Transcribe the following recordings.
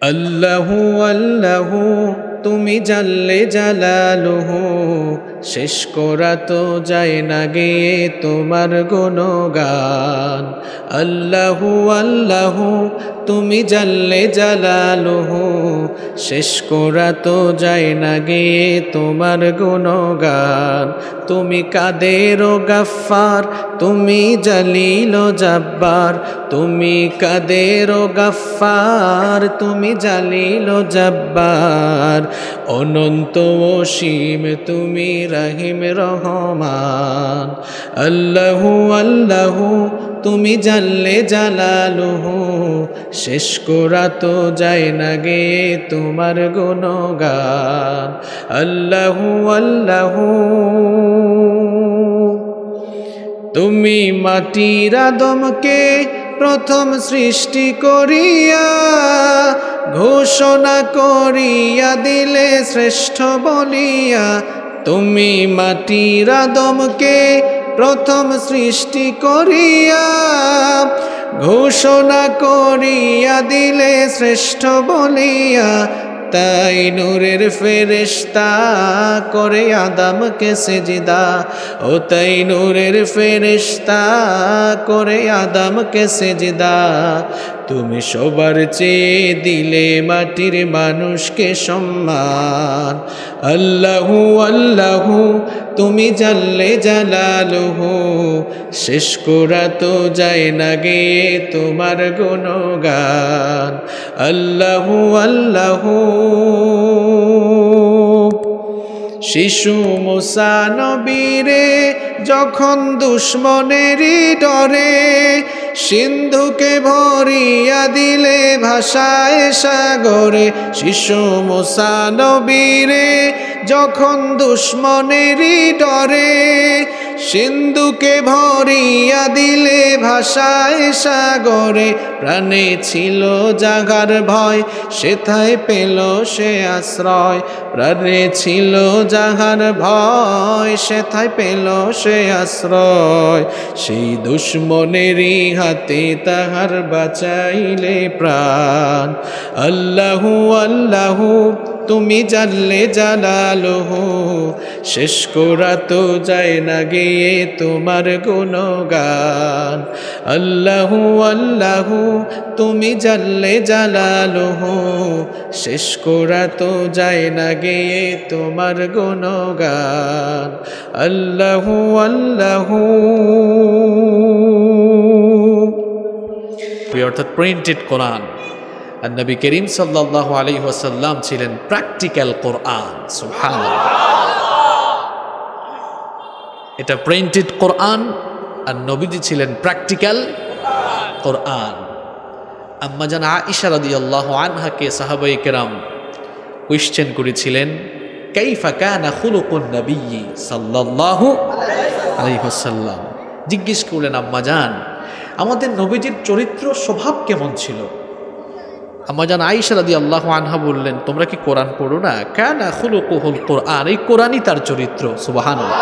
আল্লাহু আল্লাহু তুমি জাল্লে জালালুহু, শেষ করা তো যায় না গেয়ে তোমার গুণগান। আল্লাহু আল্লাহু তুমি জাল্লে জালালুহু, শেষ করা তো যায় না গেয়ে তোমার গুণগান। তুমি কাদের ও গাফফার, তুমি জলিল ও জব্বার, তুমি কাদের ও গাফফার, তুমি জলিল ও জব্বার। অনন্ত অসীম তুমি রহিম রহমান। আল্লাহু আল্লাহু তুমি জাল্লে জালালুহু, শেষ করা তো যায় না গে তোমার গুণগান। আল্লাহু আল্লাহু তুমি মাটির আদমকে প্রথম সৃষ্টি করিয়া, ঘোষণা করিয়া দিলে শ্রেষ্ঠ বলিয়া। তুমি মাটির আদমকে প্রথম সৃষ্টি করিয়া, ঘোষণা করিয়া দিলে শ্রেষ্ঠ বলিয়া। তাই নূরের ফেরেশতা করে আদমকে সেজদা, ও তাই নূরের ফেরেশতা করে আদমকে সেজদা। তুমি সবার চেয়ে দিলে মাটির মানুষকে সম্মান। আল্লাহু আল্লাহু তুমি জাল্লে জালালুহু, শেষ করা তো যায় না গে তোমার গুণগান। আল্লাহু আল্লাহু শিশু মুসা নবীরে যখন দুশ্মনেরই ডরে, সিন্ধুকে ভরিয়া দিলে ভাষায় সাগরে। শিশু মুসা নবীরে যখন দুশ্মনেরই ডরে, সিন্ধুকে ভরিয়া দিলে ভাষায় সাগরে। প্রাণে ছিল জাগার ভয়, সেথায় পেল সে আশ্রয়। প্রাণে ছিল জাগার ভয়, সেথায় পেল সে আশ্রয়। সেই দুশ্মনেরই হাতে তাহার বাঁচাইলে প্রাণ। আল্লাহু আল্লাহু তুমি জাল্লে জালালুহু, শেষ করা তো যায় না গিয়ে তোমার গুণগান। আল্লাহু আল্লাহু তুমি জাল্লে জালালুহু, শেষ করা তো যায় না গিয়ে তোমার গুণগান। আল্লাহু আল্লাহু অর্থাৎ প্রিন্টেড কোরআন। আর নবী করিম সাল্লাল্লাহু আলাইহি ওয়াসাল্লাম ছিলেন প্র্যাকটিক্যাল কোরআন। সুবহানাল্লাহ, এটা প্রিন্টেড কোরআন আর নবীজি ছিলেন প্র্যাকটিক্যাল কোরআন। আম্মা জান আয়েশা রাদিয়াল্লাহু আনহাকে সাহাবায়ে কেরাম কোয়েশ্চেন করেছিলেন, কাইফা কানা খুলুকুন নবী সাল্লাল্লাহু আলাইহি ওয়াসাল্লাম। জিজ্ঞেস করলেন, আম্মা জান আমাদের নবীজির চরিত্র স্বভাব কেমন ছিল? আম্মা জান আয়েশা রাদিয়াল্লাহু আনহা বললেন, তোমরা কি কোরআন পড়ো না? কানা খুলুকুহুল কোরআন, এই কোরআনই তার চরিত্র। সুবহানাল্লাহ।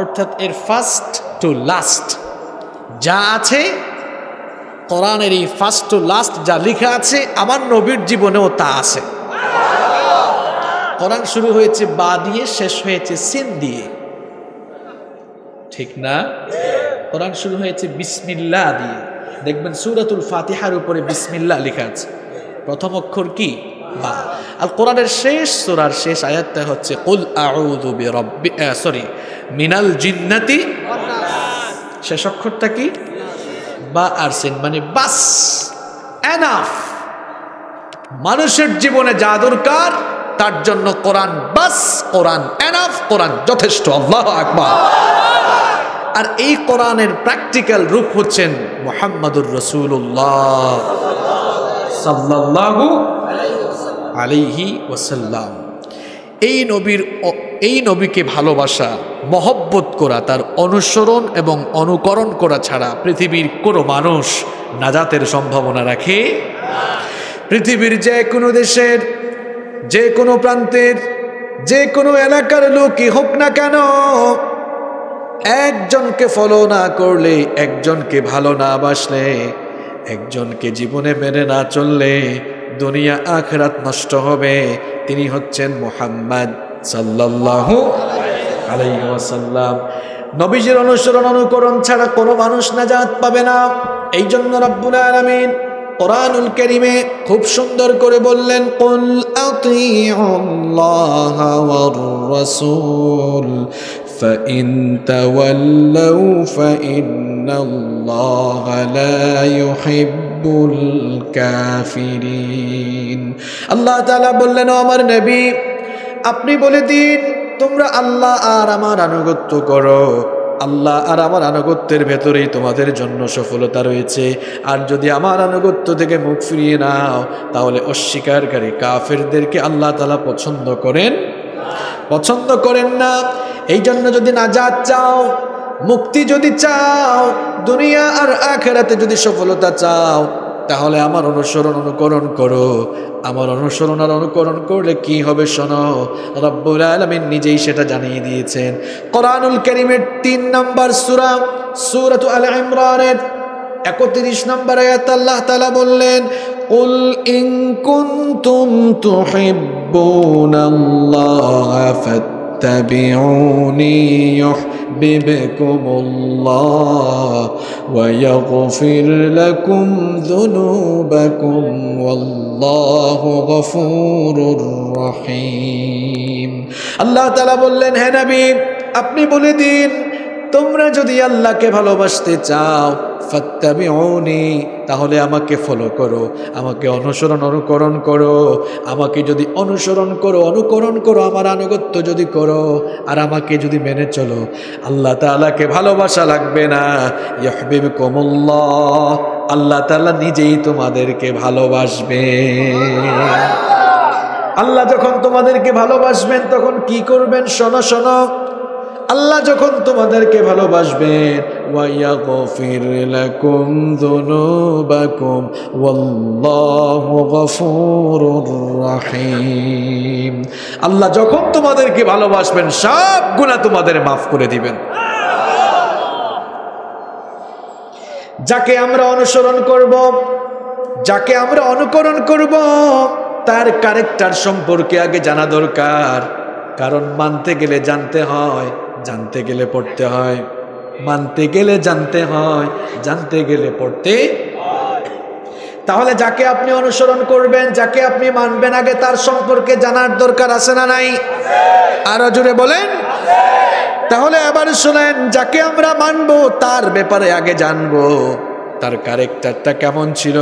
অর্থাৎ এর ফার্স্ট টু লাস্ট যা আছে কোরআনের, এই ফার্স্ট টু লাস্ট যা লেখা আছে আমার নবীর জীবনেও তা আছে। কোরআন শুরু হয়েছে বা দিয়ে, শেষ হয়েছে সিন দিয়ে, ঠিক না? কোরআন শুরু হয়েছে বিসমিল্লাহ দিয়ে। দেখবেন সূরাতুল ফাতিহার উপরে বিসমিল্লাহ লেখা আছে, প্রথম অক্ষর কি? বা। আর কোরআনের শেষ সূরার শেষ আয়াতটা হচ্ছে কুল আউযু বিরাব্বি মিনাল জিন্নাতি ওয়ান নাস। শেষ অক্ষরটা কি? বা আর সিন, মানে বাস, এনাফ। মানুষের জীবনে যা দরকার তার জন্য কোরআন বাস, কোরআন এনাফ, কোরআন যথেষ্ট। আল্লাহু আকবার। আর এই কোরআনের প্র্যাকটিক্যাল রূপ হচ্ছেন মুহাম্মাদুর রাসূলুল্লাহ সাল্লাল্লাহু আলাইহি ওয়াসাল্লাম। এই নবীকে ভালোবাসা, মহব্বত করা, তার অনুসরণ এবং অনুকরণ করা ছাড়া পৃথিবীর কোনো মানুষ নাজাতের সম্ভাবনা রাখে। পৃথিবীর যে কোনো দেশের, যে কোনো প্রান্তের, যে কোনো এলাকার লোকই হোক না কেন, একজনকে ফলো না করলে, একজনকে ভালো না বাসলে, একজনকে জীবনে মেনে না চললে দুনিয়া আখিরাত নষ্ট হবে, তিনি হচ্ছেন মুহাম্মদ সাল্লাল্লাহু আলাইহি ওয়াসাল্লাম। নবীজির অনুসরণ অনুকরণ ছাড়া কোনো মানুষ নাজাত পাবে না। এই জন্য রব্বুল আলামিন কোরআনুল কারীমে খুব সুন্দর করে বললেন, কুল আতিউল্লাহ ওয়ার রাসূল ফাইন তাওয়াল্লাউ ফাইন্নাল্লাহা লা ইউহিব্বুল কাফিরিন। আল্লাহ তাআলা বললেন, ও আমার নবী, আপনি বলে দিন তোমরা আল্লাহ আর আমার আনুগত্য করো, আল্লাহ আর আমার আনুগত্যের ভেতরেই তোমাদের জন্য সফলতা রয়েছে। আর যদি আমার আনুগত্য থেকে মুখ ফিরিয়ে নাও তাহলে অস্বীকারী কাফেরদেরকে আল্লাহ তাআলা পছন্দ করেন না। এই জন্য যদি নাজাত চাও, মুক্তি যদি চাও, দুনিয়া আর আখিরাতে যদি সফলতা চাও, তাহলে আমার অনুসরণ অনুকরণ করো। আমার অনুসরণ আর অনুকরণ করলে কি হবে শোনো, রব্বুল আলামিন নিজেই সেটা জানিয়ে দিয়েছেন। কোরআনুল কারীমের 3 নম্বর সূরা সূরাতুল আল ইমরানের 31 নম্বর আয়াত আল্লাহ তাআলা বললেন, কুল ইন কুনতুম তুহিব্বুনাল্লাহা ফাত্তাবিউনি ইউহিব্বুকুমুল্লাহ ওয়া ইয়াগফির লাকুম যুনুবাকুম ওয়াল্লাহু গফুরুর রহিম। আল্লাহ তাআলা বললেন, হে নবী, আপনি বলে দিন তোমরা যদি আল্লাহকে ভালোবাসতে চাও, ফাত্তাবিউনি, তাহলে আমাকে ফলো করো, আমাকে অনুসরণ অনুকরণ করো। আমাকে যদি অনুসরণ করো, অনুকরণ করো, আমার আনুগত্য যদি করো আর আমাকে যদি মেনে চলো, আল্লাহ তাআলাকে ভালোবাসা লাগবে না, ইউহিব্বুকুমুল্লাহ, আল্লাহ তাআলা নিজেই তোমাদেরকে ভালোবাসবে। আল্লাহ যখন তোমাদেরকে ভালোবাসবেন তখন কি করবেন শোনো শোনো, আল্লাহ যখন তোমাদেরকে ভালোবাসবেন, ওয়া ইয়াগফির লাকুম যুনুবাকুম ওয়াল্লাহু গফুরুর রহিম। আল্লাহ যখন তোমাদেরকে ভালোবাসবেন সব গুনাহ তোমাদের মাফ করে দিবেন। যাকে আমরা অনুসরণ করব, যাকে আমরা অনুকরণ করব, তার ক্যারেক্টার সম্পর্কে আগে জানা দরকার। কারণ মানতে গেলে জানতে হয়, জানতে গেলে পড়তে হয়, মানতে গেলে জানতে হয়, জানতে গেলে পড়তে। তাহলে যাকে আপনি অনুসরণ করবেন, যাকে আপনি মানবেন, আগে তার সম্পর্কে জানার দরকার আছে না নাই? আরো জোরে বলেন। তাহলে আবার শুনেন, যাকে আমরা মানবো তার ব্যাপারে আগে জানবো তার ক্যারেক্টারটা কেমন ছিল।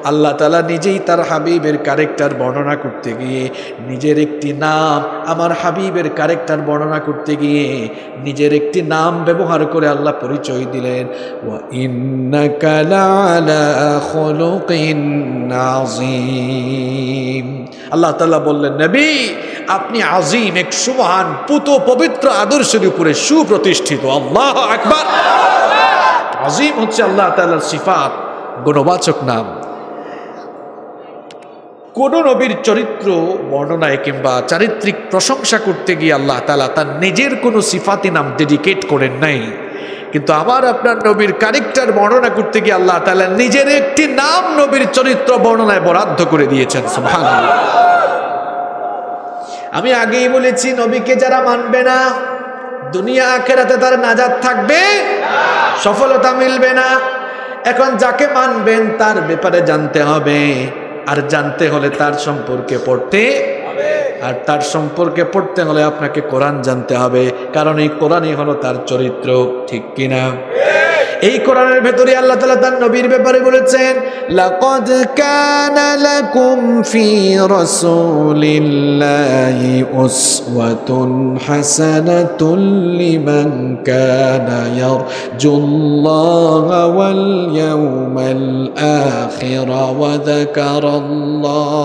আল্লাহ তাআলা নিজেই তার হাবিবের ক্যারেক্টার বর্ণনা করতে গিয়ে নিজের একটি নাম, আমার হাবিবের ক্যারেক্টার বর্ণনা করতে গিয়ে নিজের একটি নাম ব্যবহার করে আল্লাহ পরিচয় দিলেন, ওয়া ইন্নাকা লাআলা খুলুকিন আযীম। আল্লাহ তাআলা বললেন, নবী আপনি আযীম, এক সুমহান পুত পবিত্র আদর্শের উপরে সুপ্রতিষ্ঠিত। আল্লাহু আকবার। আযীম হচ্ছে আল্লাহ তাআলার সিফাত, গুণবাচক নাম। কোন নবীর চরিত্র বর্ণনায় কিংবা চারিত্রিক প্রশংসা করতে গিয়ে আল্লাহ তাআলা তার নিজের কোনো সিফাতি নাম ডেডিকেট করেন নাই, কিন্তু আমার আপনার নবীর ক্যারেক্টার বর্ণনা করতে গিয়ে আল্লাহ তাআলা নিজের একটি নাম নবীর চরিত্র বর্ণনায় বরাদ্দ করে দিয়েছেন। সুবহানাল্লাহ। আমি আগেই বলেছি, নবীকে যারা মানবে না দুনিয়া আখিরাতে তার নাজাত থাকবে, সফলতা মিলবে না। এখন যাকে মানবেন তার ব্যাপারে জানতে হবে, আর জানতে হলে তার সম্পর্কে পড়তে হবে, আর তার সম্পর্কে পড়তে হলে আপনাকে কোরআন জানতে হবে, কারণ এই কোরআনই হলো তার চরিত্র। ঠিক কিনা? এই কোরআনের ভেতরে আল্লাহ তাআলা তার নবীর ব্যাপারে বলেছেন, লাকাদ কানা লাকুম ফি রাসূলিল্লাহি উসওয়াতুন হাসানাতুন লিমান কানা ইয়ারজুল্লাহা ওয়াল ইয়াওমাল আখির ওয়া যাকারাল্লাহা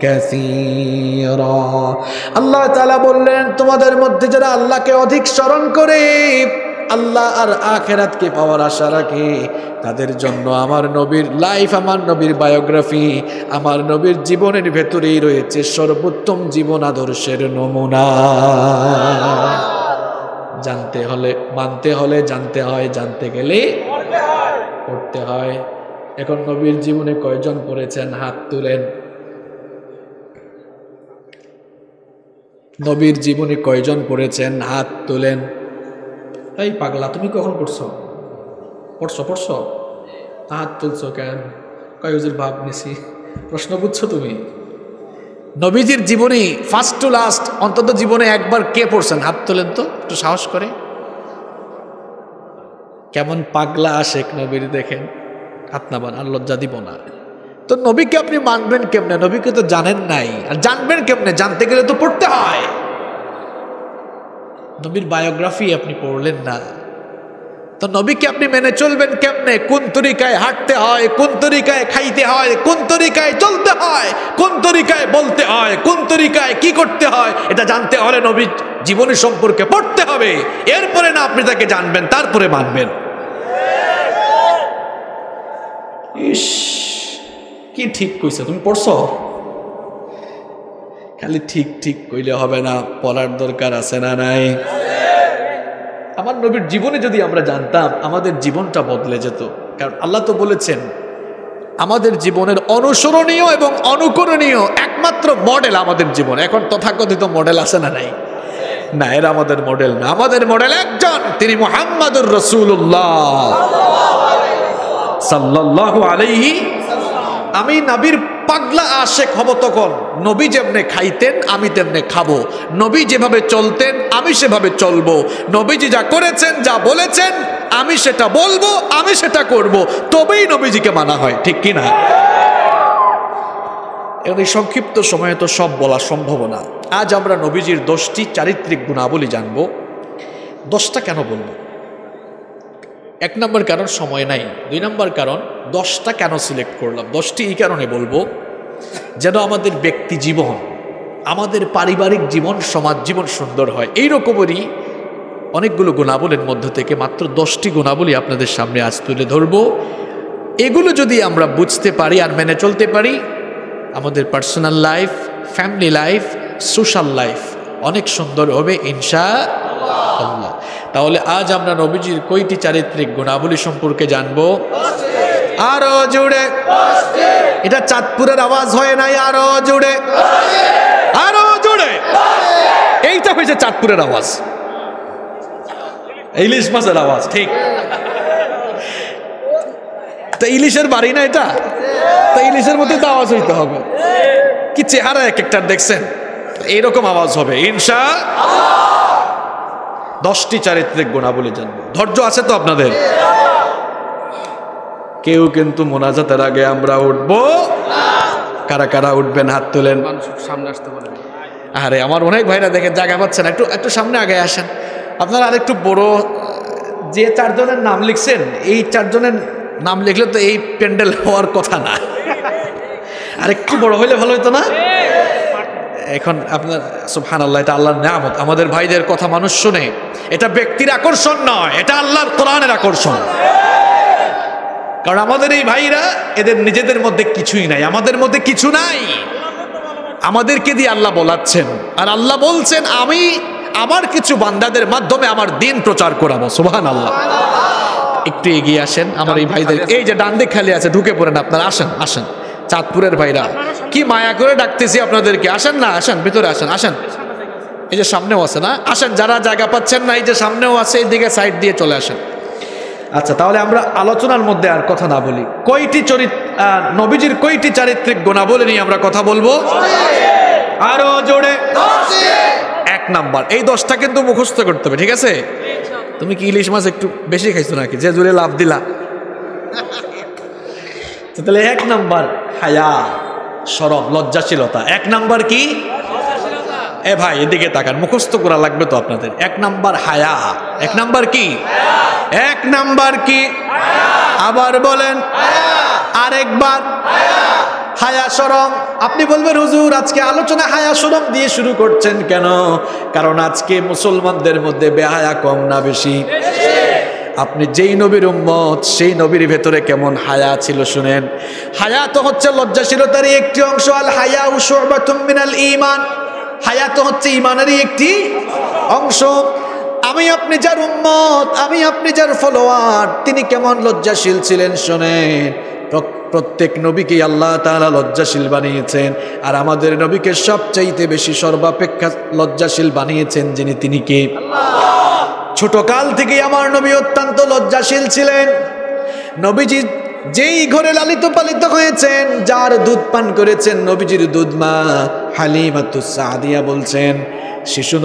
কাসীরা। আল্লাহ তাআলা বললেন, তোমাদের মধ্যে যারা আল্লাহকে অধিক স্মরণ করে, আল্লাহ আর আখিরাতকে পাওয়ার আশা রাখে, তাদের জন্য আমার নবীর লাইফ, আমার নবীর বায়োগ্রাফি, আমার নবীর জীবনের ভেতরেই রয়েছে সর্বোত্তম জীবন আদর্শের নমুনা। জানতে হলে, মানতে হলে জানতে হয়, জানতে গেলে পড়তে হয়। এখন নবীর জীবনে কয়জন পড়েছেন হাত তুলেন। নবীর জীবনে কয়জন পড়েছেন হাত তুলেন। এই পাগলা, তুমি কখন পড়ছো? পড়ছো হাত তুলছো কেন? কয়জের ভাব নিছি, প্রশ্ন বুঝছো তুমি? নবীজির জীবনী ফার্স্ট টু লাস্ট অন্তত জীবনে একবার কে পড়ছেন? হাত তোলেন তো, একটু সাহস করে। কেমন পাগলা আশেক নবীর দেখেন, হাত নামান, আর লজ্জা দিব না। তো নবীকে আপনি মানবেন কেমনে? নবীকে তো জানেন নাই, আর জানবেন কেমনে? জানতে গেলে তো পড়তে হয়। নবীর বায়োগ্রাফি আপনি পড়লেন না, তো নবীকে আপনি মেনে চলবেন কেমনে? কোন তরিকায় হাঁটতে হয়, কোন তরিকায় খাইতে হয়, কোন তরিকায় চলতে হয়, কোন তরিকায় বলতে হয়, কোন তরিকায় কি করতে হয়, এটা জানতে হলে নবীর জীবনী সম্পর্কে পড়তে হবে। এরপরে না আপনি তাকে জানবেন, তারপরে মানবেন। ইস, কি ঠিক কইছো, তুমি পড়ছো? খালি ঠিক ঠিক কইলে হবে না, পড়ার দরকার আছে না নাই? আমার নবীর জীবনে যদি আমরা জানতাম, আমাদের জীবনটা বদলে যেত। কারণ আল্লাহ তো বলেছেন আমাদের জীবনের অনুসরণীয় এবং অনুকরণীয় একমাত্র মডেল আমাদের জীবন। এখন তথাকথিত মডেল আছে না নাই? না, এরা আমাদের মডেল না। আমাদের মডেল একজন, তিনি মুহাম্মাদুর রাসূলুল্লাহ সাল্লাল্লাহু আলাইহি। আমি নবীর পাগলা আশেক হব তখন। নবী যেমনে খাইতেন আমি তেমনে খাবো, নবী যেভাবে চলতেন আমি সেভাবে চলবো, নবীজি যা করেছেন যা বলেছেন আমি সেটা বলবো, আমি সেটা করব, তবেই নবীজিকে মানা হয়, ঠিক কি না? এখন এই সংক্ষিপ্ত সময়ে তো সব বলা সম্ভব না। আজ আমরা নবীজির 10টি চারিত্রিক গুণাবলী জানবো। 10টা কেন বলবো? 1 নম্বর কারণ সময় নাই। 2 নম্বর কারণ 10টা কেন সিলেক্ট করলাম? 10টি এই কারণে বলবো যেন আমাদের ব্যক্তি জীবন, আমাদের পারিবারিক জীবন, সমাজ জীবন সুন্দর হয়। এইরকমেরই অনেকগুলো গুণাবলীর মধ্য থেকে মাত্র 10টি গুণাবলী আপনাদের সামনে আজ তুলে ধরবো। এগুলো যদি আমরা বুঝতে পারি আর মেনে চলতে পারি, আমাদের personal life, family life, social life অনেক সুন্দর হবে ইনশাআল্লাহ। তাহলে আজ আমরা নবীজির কয়টি চারিত্রিক গুণাবলী সম্পর্কে জানবো? আরো জোরে। এটা চাঁদপুরের আওয়াজ হয় নাই, আরো জোরে, আরো জোরে। এইটা হয়েছে চাঁদপুরের আওয়াজ, ইলিশ মাছের আওয়াজ, ঠিক। তা ইলিশের বাড়ি না এটা, তা ইলিশের মধ্যে তো আওয়াজ হইতে হবে। কি চেহারা এক একটার দেখছেন, এইরকম আওয়াজ হবে ইনশাআল্লাহ। 10টি চারিত্রিক গুণাবলী জানবো। ধৈর্য আছে তো আপনাদের? কেউ কিন্তু মোনাজাতের আগে আমরা উঠবো। কারা কারা উঠবেন হাত তোলেন। সামনে আসতে বলেন। আরে আমার অনেক ভাইরা দেখেন জায়গা পাচ্ছেন, একটু একটু সামনে আগে আসেন। আপনারা আরেকটু বড়, যে 4 জনের নাম লিখছেন, এই 4 জনের নাম লিখলে তো এই প্যান্ডেল হওয়ার কথা না, আরেকটু বড় হইলে ভালো হতো না? এখন আপনার সুবহানাল্লাহ, এটা আল্লাহর নিয়ামত। আমাদের ভাইদের কথা মানুষ শুনে, এটা ব্যক্তির আকর্ষণ নয়, এটা আল্লাহর কোরআনের আকর্ষণ। কারণ আমাদের এই ভাইরা, এদের নিজেদের মধ্যে কিছুই নাই, আমাদের মধ্যে কিছু নাই, আমাদেরকে দিয়ে আল্লাহ বলাচ্ছেন। আর আল্লাহ বলছেন আমি আমার কিছু বান্দাদের মাধ্যমে আমার দিন প্রচার করাবো। সুবহানাল্লাহ। একটু এগিয়ে আসেন আমার এই ভাইদের, এই যে ডান দিক খালি আছে, ঢুকে পড়েন আপনারা, আসেন আসেন। চাঁদপুরের ভাইরা, কি মায়া করে ডাকতেছি আপনাদেরকে, আসেন না, আসেন ভিতরে আসেন, আসেন। এই যে সামনেও আছে না, আসেন। যারা জায়গা পাচ্ছেন না, এই যে সামনেও আছে, এই দিকে সাইড দিয়ে চলে আসেন। আচ্ছা, তাহলে আমরা আলোচনার মধ্যে আর কথা না বলি। নবীজির কয়টি চারিত্রিক গুণাবলী নিয়ে আমরা কথা বলবো? আরো জোরে। 1 নাম্বার, এই 10টা কিন্তু মুখস্থ করতে হবে, ঠিক আছে? তুমি কি ইলিশ মাছ একটু বেশি খাইছো নাকি, যে জোরে লাভ দিলা? তাহলে 1 নাম্বার হায়া, শরম, লজ্জাশীলতা। 1 নাম্বার কি? এ ভাই এদিকে তাকান, মুখস্থ করা লাগবে তো আপনাদের। 1 নাম্বার হায়া। 1 নাম্বার কি? 1 নাম্বার কি? আবার বলেন, আরেকবার। হায়া শরম। আপনি বলবেন হুজুর আজকে আলোচনা হায়া শরম দিয়ে শুরু করছেন কেন? কারণ আজকে মুসলমানদের মধ্যে বেহায়া কম না বেশি? আপনি যেই নবীর উম্মত, সেই নবীর ভেতরে কেমন হায়া ছিল শুনেন। হায়া তো হচ্ছে লজ্জাশীলতারই একটি অংশ। আল হায়া শুবাতুম মিনাল ঈমান। হায়া তো হচ্ছে ঈমানেরই একটি অংশ। আমি আপনি যার উম্মত, আমি আপনি যার ফলোয়ার, তিনি কেমন লজ্জাশীল ছিলেন শোনেন। প্রকৃত প্রত্যেক নবীকে আল্লাহ তাআলা লজ্জাশীল বানিয়েছেন, আর আমাদের নবীকে সবচাইতে বেশি সর্বাপেক্ষা লজ্জাশীল বানিয়েছেন যিনি, তিনি কে? ছোট কাল থেকেই আমার নবী অত্যন্ত লজ্জাশীল ছিলেন। নবীজি যেই ঘরে লালিত পালিত হয়েছেন, যার দুধ পান করেছেন নবীজির দুধ মা হালিমাতুস সাদিয়া বলছেন, শিশু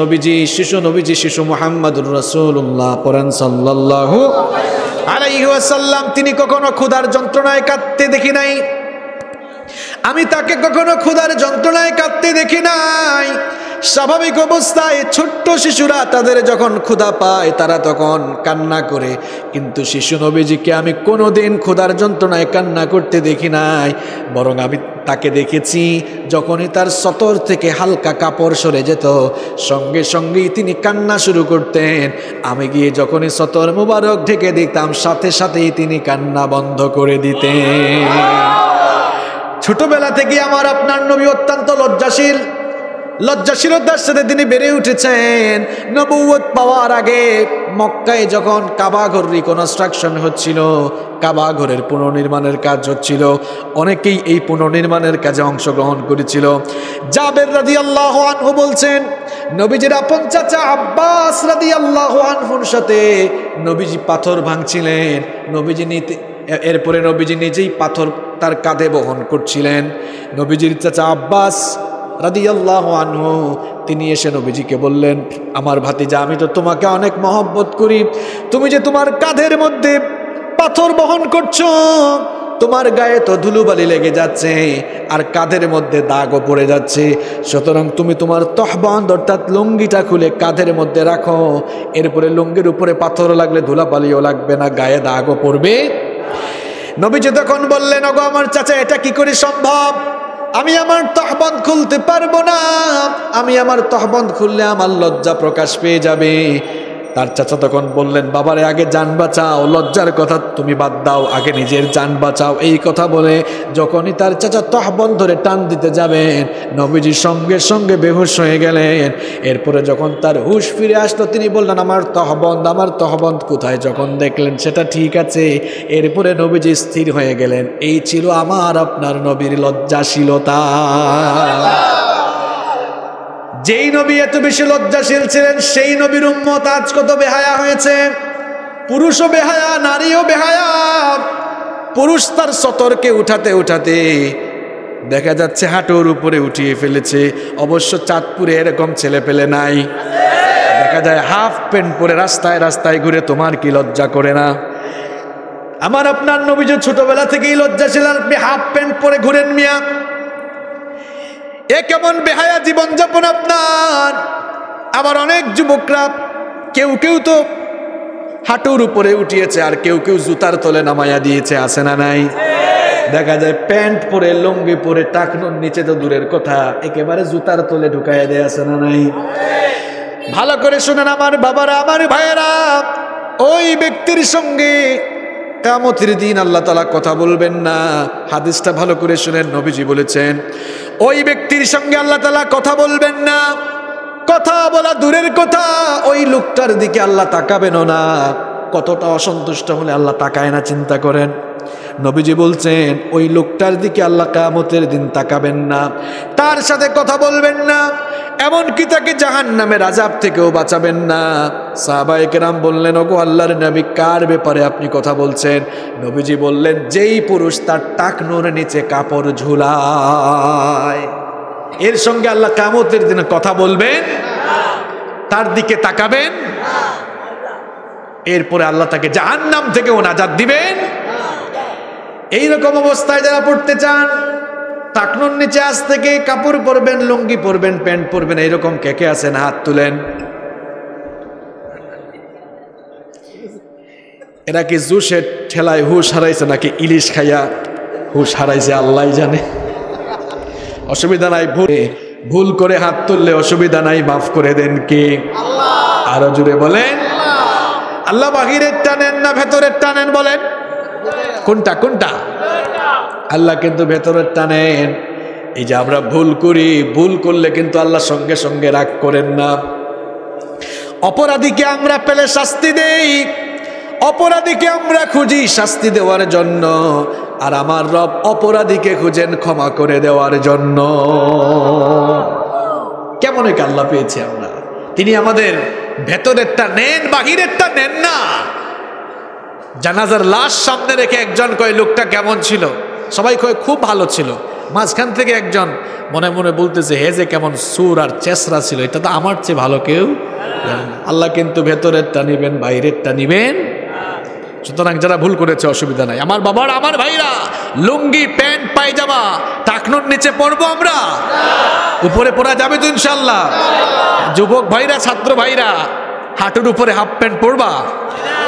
নবীজি শিশু মুহাম্মাদুর রাসূলুল্লাহ পড়েন সাল্লাল্লাহু আলাইহি ওয়াসাল্লাম, তিনি কখনো ক্ষুধার যন্ত্রণায় কাঁদতে দেখি নাই, আমি তাকে কখনো ক্ষুধার যন্ত্রণায় কাঁদতে দেখি নাই। স্বাভাবিক অবস্থায় ছোট্ট শিশুরা তাদের যখন ক্ষুধা পায় তারা তখন কান্না করে, কিন্তু শিশু নবীজিকে আমি কোনোদিন ক্ষুধার যন্ত্রণায় কান্না করতে দেখি নাই, বরং আমি তাকে দেখেছি যখনই তার সতর থেকে হালকা কাপড় সরে যেত সঙ্গে সঙ্গেই তিনি কান্না শুরু করতেন। আমি গিয়ে যখনই সতর মুবারক ঢেকে দিতাম সাথে সাথেই তিনি কান্না বন্ধ করে দিতেন। ছোটবেলা থেকে আমার আপনার নবী অত্যন্ত লজ্জাশীলতার সাথে তিনি বেড়ে উঠেছেন। নবুয়ত পাওয়ার আগে মক্কায় যখন কাবা ঘর রিকনস্ট্রাকশন হচ্ছিল, কাবা ঘরের পুনর্নির্মাণের কাজ হচ্ছিল, অনেকেই এই পুনর্নির্মাণের কাজে অংশগ্রহণ করেছিল। জাবের রাদিয়াল্লাহু আনহু বলছেন, নবীজির আপন চাচা আব্বাস রাদিয়াল্লাহু আনহুর সাথে নবীজি পাথর ভাঙছিলেন। এরপরে নবীজি নিজেই পাথর তার কাঁধে বহন করছিলেন। নবীজির চাচা আব্বাস রাদিয়াল্লাহু আনহু তিনি এসে নবীজিকে বললেন, আমার ভাতিজা, আমি তো তোমাকে অনেক মহব্বত করি, তুমি যে তোমার কাঁধের মধ্যে পাথর বহন করছো, তোমার গায়ে তো ধুলোবালি লেগে যাচ্ছে আর কাঁধের মধ্যে দাগও পড়ে যাচ্ছে, সুতরাং তুমি তোমার তহবান্দ অর্থাৎ লুঙ্গিটা খুলে কাঁধের মধ্যে রাখো, এরপরে লুঙ্গির উপরে পাথর লাগলে ধুলাবালিও লাগবে না, গায়ে দাগও পড়বে। নবীজি তখন বললেন, ওগো আমার চাচা, এটা কি করে সম্ভব? আমি আমার তহবন্দ খুলতে পারবো না, আমি আমার তহবন্দ খুললে আমার লজ্জা প্রকাশ পেয়ে যাবে। তার চাচা তখন বললেন, বাবারে, আগে জান বাঁচাও, লজ্জার কথা তুমি বাদ দাও, আগে নিজের জান বাঁচাও। এই কথা বলে যখনই তার চাচা তহবন্দ ধরে টান দিতে যাবেন, নবীজি সঙ্গে সঙ্গে বেহুশ হয়ে গেলেন। এরপরে যখন তার হুশ ফিরে আসলো, তিনি বললেন, আমার তহবন্দ কোথায়? যখন দেখলেন সেটা ঠিক আছে, এরপরে নবীজি স্থির হয়ে গেলেন। এই ছিল আমার আপনার নবীর লজ্জাশীলতা। যেই নবী এত বেশি লজ্জাশীল ছিলেন, সেই নবীর উম্মত আজ কত বেহায়া হয়েছে। পুরুষও বেহায়া, নারীও বেহায়া। পুরুষ তার সতরকে উঠাতে উঠাতে দেখা যাচ্ছে হাঁটুর উপরে উঠিয়ে ফেলেছে। অবশ্য চাঁদপুরে এরকম ছেলে পেলে নাই, দেখা যায় হাফ প্যান্ট পরে রাস্তায় রাস্তায় ঘুরে। তোমার কি লজ্জা করে না? আমার আপনার নবী যে ছোটবেলা থেকেই লজ্জাশীল, আপনি হাফ প্যান্ট পরে ঘুরেন মিয়া, এ কেমন বেহায়া জীবনযাপন আপনার। আবার অনেক যুবকরা কেউ তো হাঁটুর উপরে উঠিয়েছে, আর কেউ জুতার তলে নামাইয়া দিয়েছে, আছে না নাই? দেখা যায় প্যান্ট পরে, লুঙ্গি পরে, টাকনুর নিচে তো দূরের কথা, একেবারে জুতার তলে ঢুকাইয়া দেয়, আছে না নাই? ভালো করে শুনেন আমার বাবারা, আমার ভাইয়েরা, ওই ব্যক্তির সঙ্গে কিয়ামতের দিন আল্লাহ তাআলা কথা বলবেন না। হাদিসটা ভালো করে শুনেন, নবীজি বলেছেন, ওই ব্যক্তির সঙ্গে আল্লাহ তাআলা কথা বলবেন না। কথা বলা দূরের কথা, ওই লোকটার দিকে আল্লাহ তাকাবেনও না। কতটা অসন্তুষ্ট হলে আল্লাহ তাকায় না, চিন্তা করেন। নবীজি বলছেন, ওই লোকটার দিকে আল্লাহ কিয়ামতের দিন তাকাবেন না, তার সাথে কথা বলবেন না, এমনকি তাকে জাহান্নামের আযাব থেকেও বাঁচাবেন না। সাহাবায়ে কেরাম বললেন, ওগো আল্লাহর নবী, কার ব্যাপারে আপনি কথা বলছেন? নবীজি বললেন, যেই পুরুষ তার টাকনুর নিচে কাপড় ঝুলায়, এর সঙ্গে আল্লাহ কিয়ামতের দিনে কথা বলবেন, তার দিকে তাকাবেন, এরপরে আল্লাহ তাকে জাহান্নাম থেকেও নাজাত দিবেন। এইরকম অবস্থায় যারা পড়তে চান, টাকনুর নিচে আজ থেকে কাপড় পরবেন, লুঙ্গি পরবেন, প্যান্ট পরবেন, এইরকম কে কে আছেন? হাত তুলেন। এরা কি জুসের ঠেলায় হুশ হারাইছে নাকি ইলিশ খাইয়া হুশ হারাইছে আল্লাহ জানে। অসুবিধা নাই, ভুল করে হাত তুললে অসুবিধা নাই, মাফ করে দেন কে? আল্লাহ। আরো জুড়ে বলেন, আল্লাহ বাহিরের টানেন না ভেতরের টানেন? বলেন কোনটা? আল্লাহ কিন্তু ভেতরের টানেন। এই যে আমরা ভুল করি, ভুল করলে কিন্তু আল্লাহ সঙ্গে সঙ্গে রাগ করেন না। অপরাধীকে আমরা পেলে শাস্তি দেই, অপরাধীকে আমরা খুঁজি শাস্তি দেওয়ার জন্য, আর আমার রব অপরাধীকে খুঁজেন ক্ষমা করে দেওয়ার জন্য। কেমন এক আল্লাহ পেয়েছি আমরা। তিনি আমাদের ভেতরেরটা নেন, বাহিরেরটা নেন না। জানাজার লাশ সামনে রেখে একজন কয় লোকটা কেমন ছিল, সবাই কয় খুব ভালো ছিল। মাঝখান থেকে একজন মনে মনে বলতেছে হে যে কেমন সুর আর চেসরা ছিল, এটা তো আমার চেয়ে ভালো কেউ। আল্লাহ কিন্তু ভেতরেরটা নিবেন, বাইরেরটা নিবেন। সুতরাং যারা ভুল করেছে অসুবিধা নাই। আমার বাবার, আমার ভাইরা, লুঙ্গি প্যান্ট পায়জামা টাকনোর নিচে পড়বো আমরা? উপরে পড়া যাবে তো ইনশাল্লাহ? যুবক ভাইরা, ছাত্র ভাইরা, হাঁটুর উপরে হাফ প্যান্ট পরবা?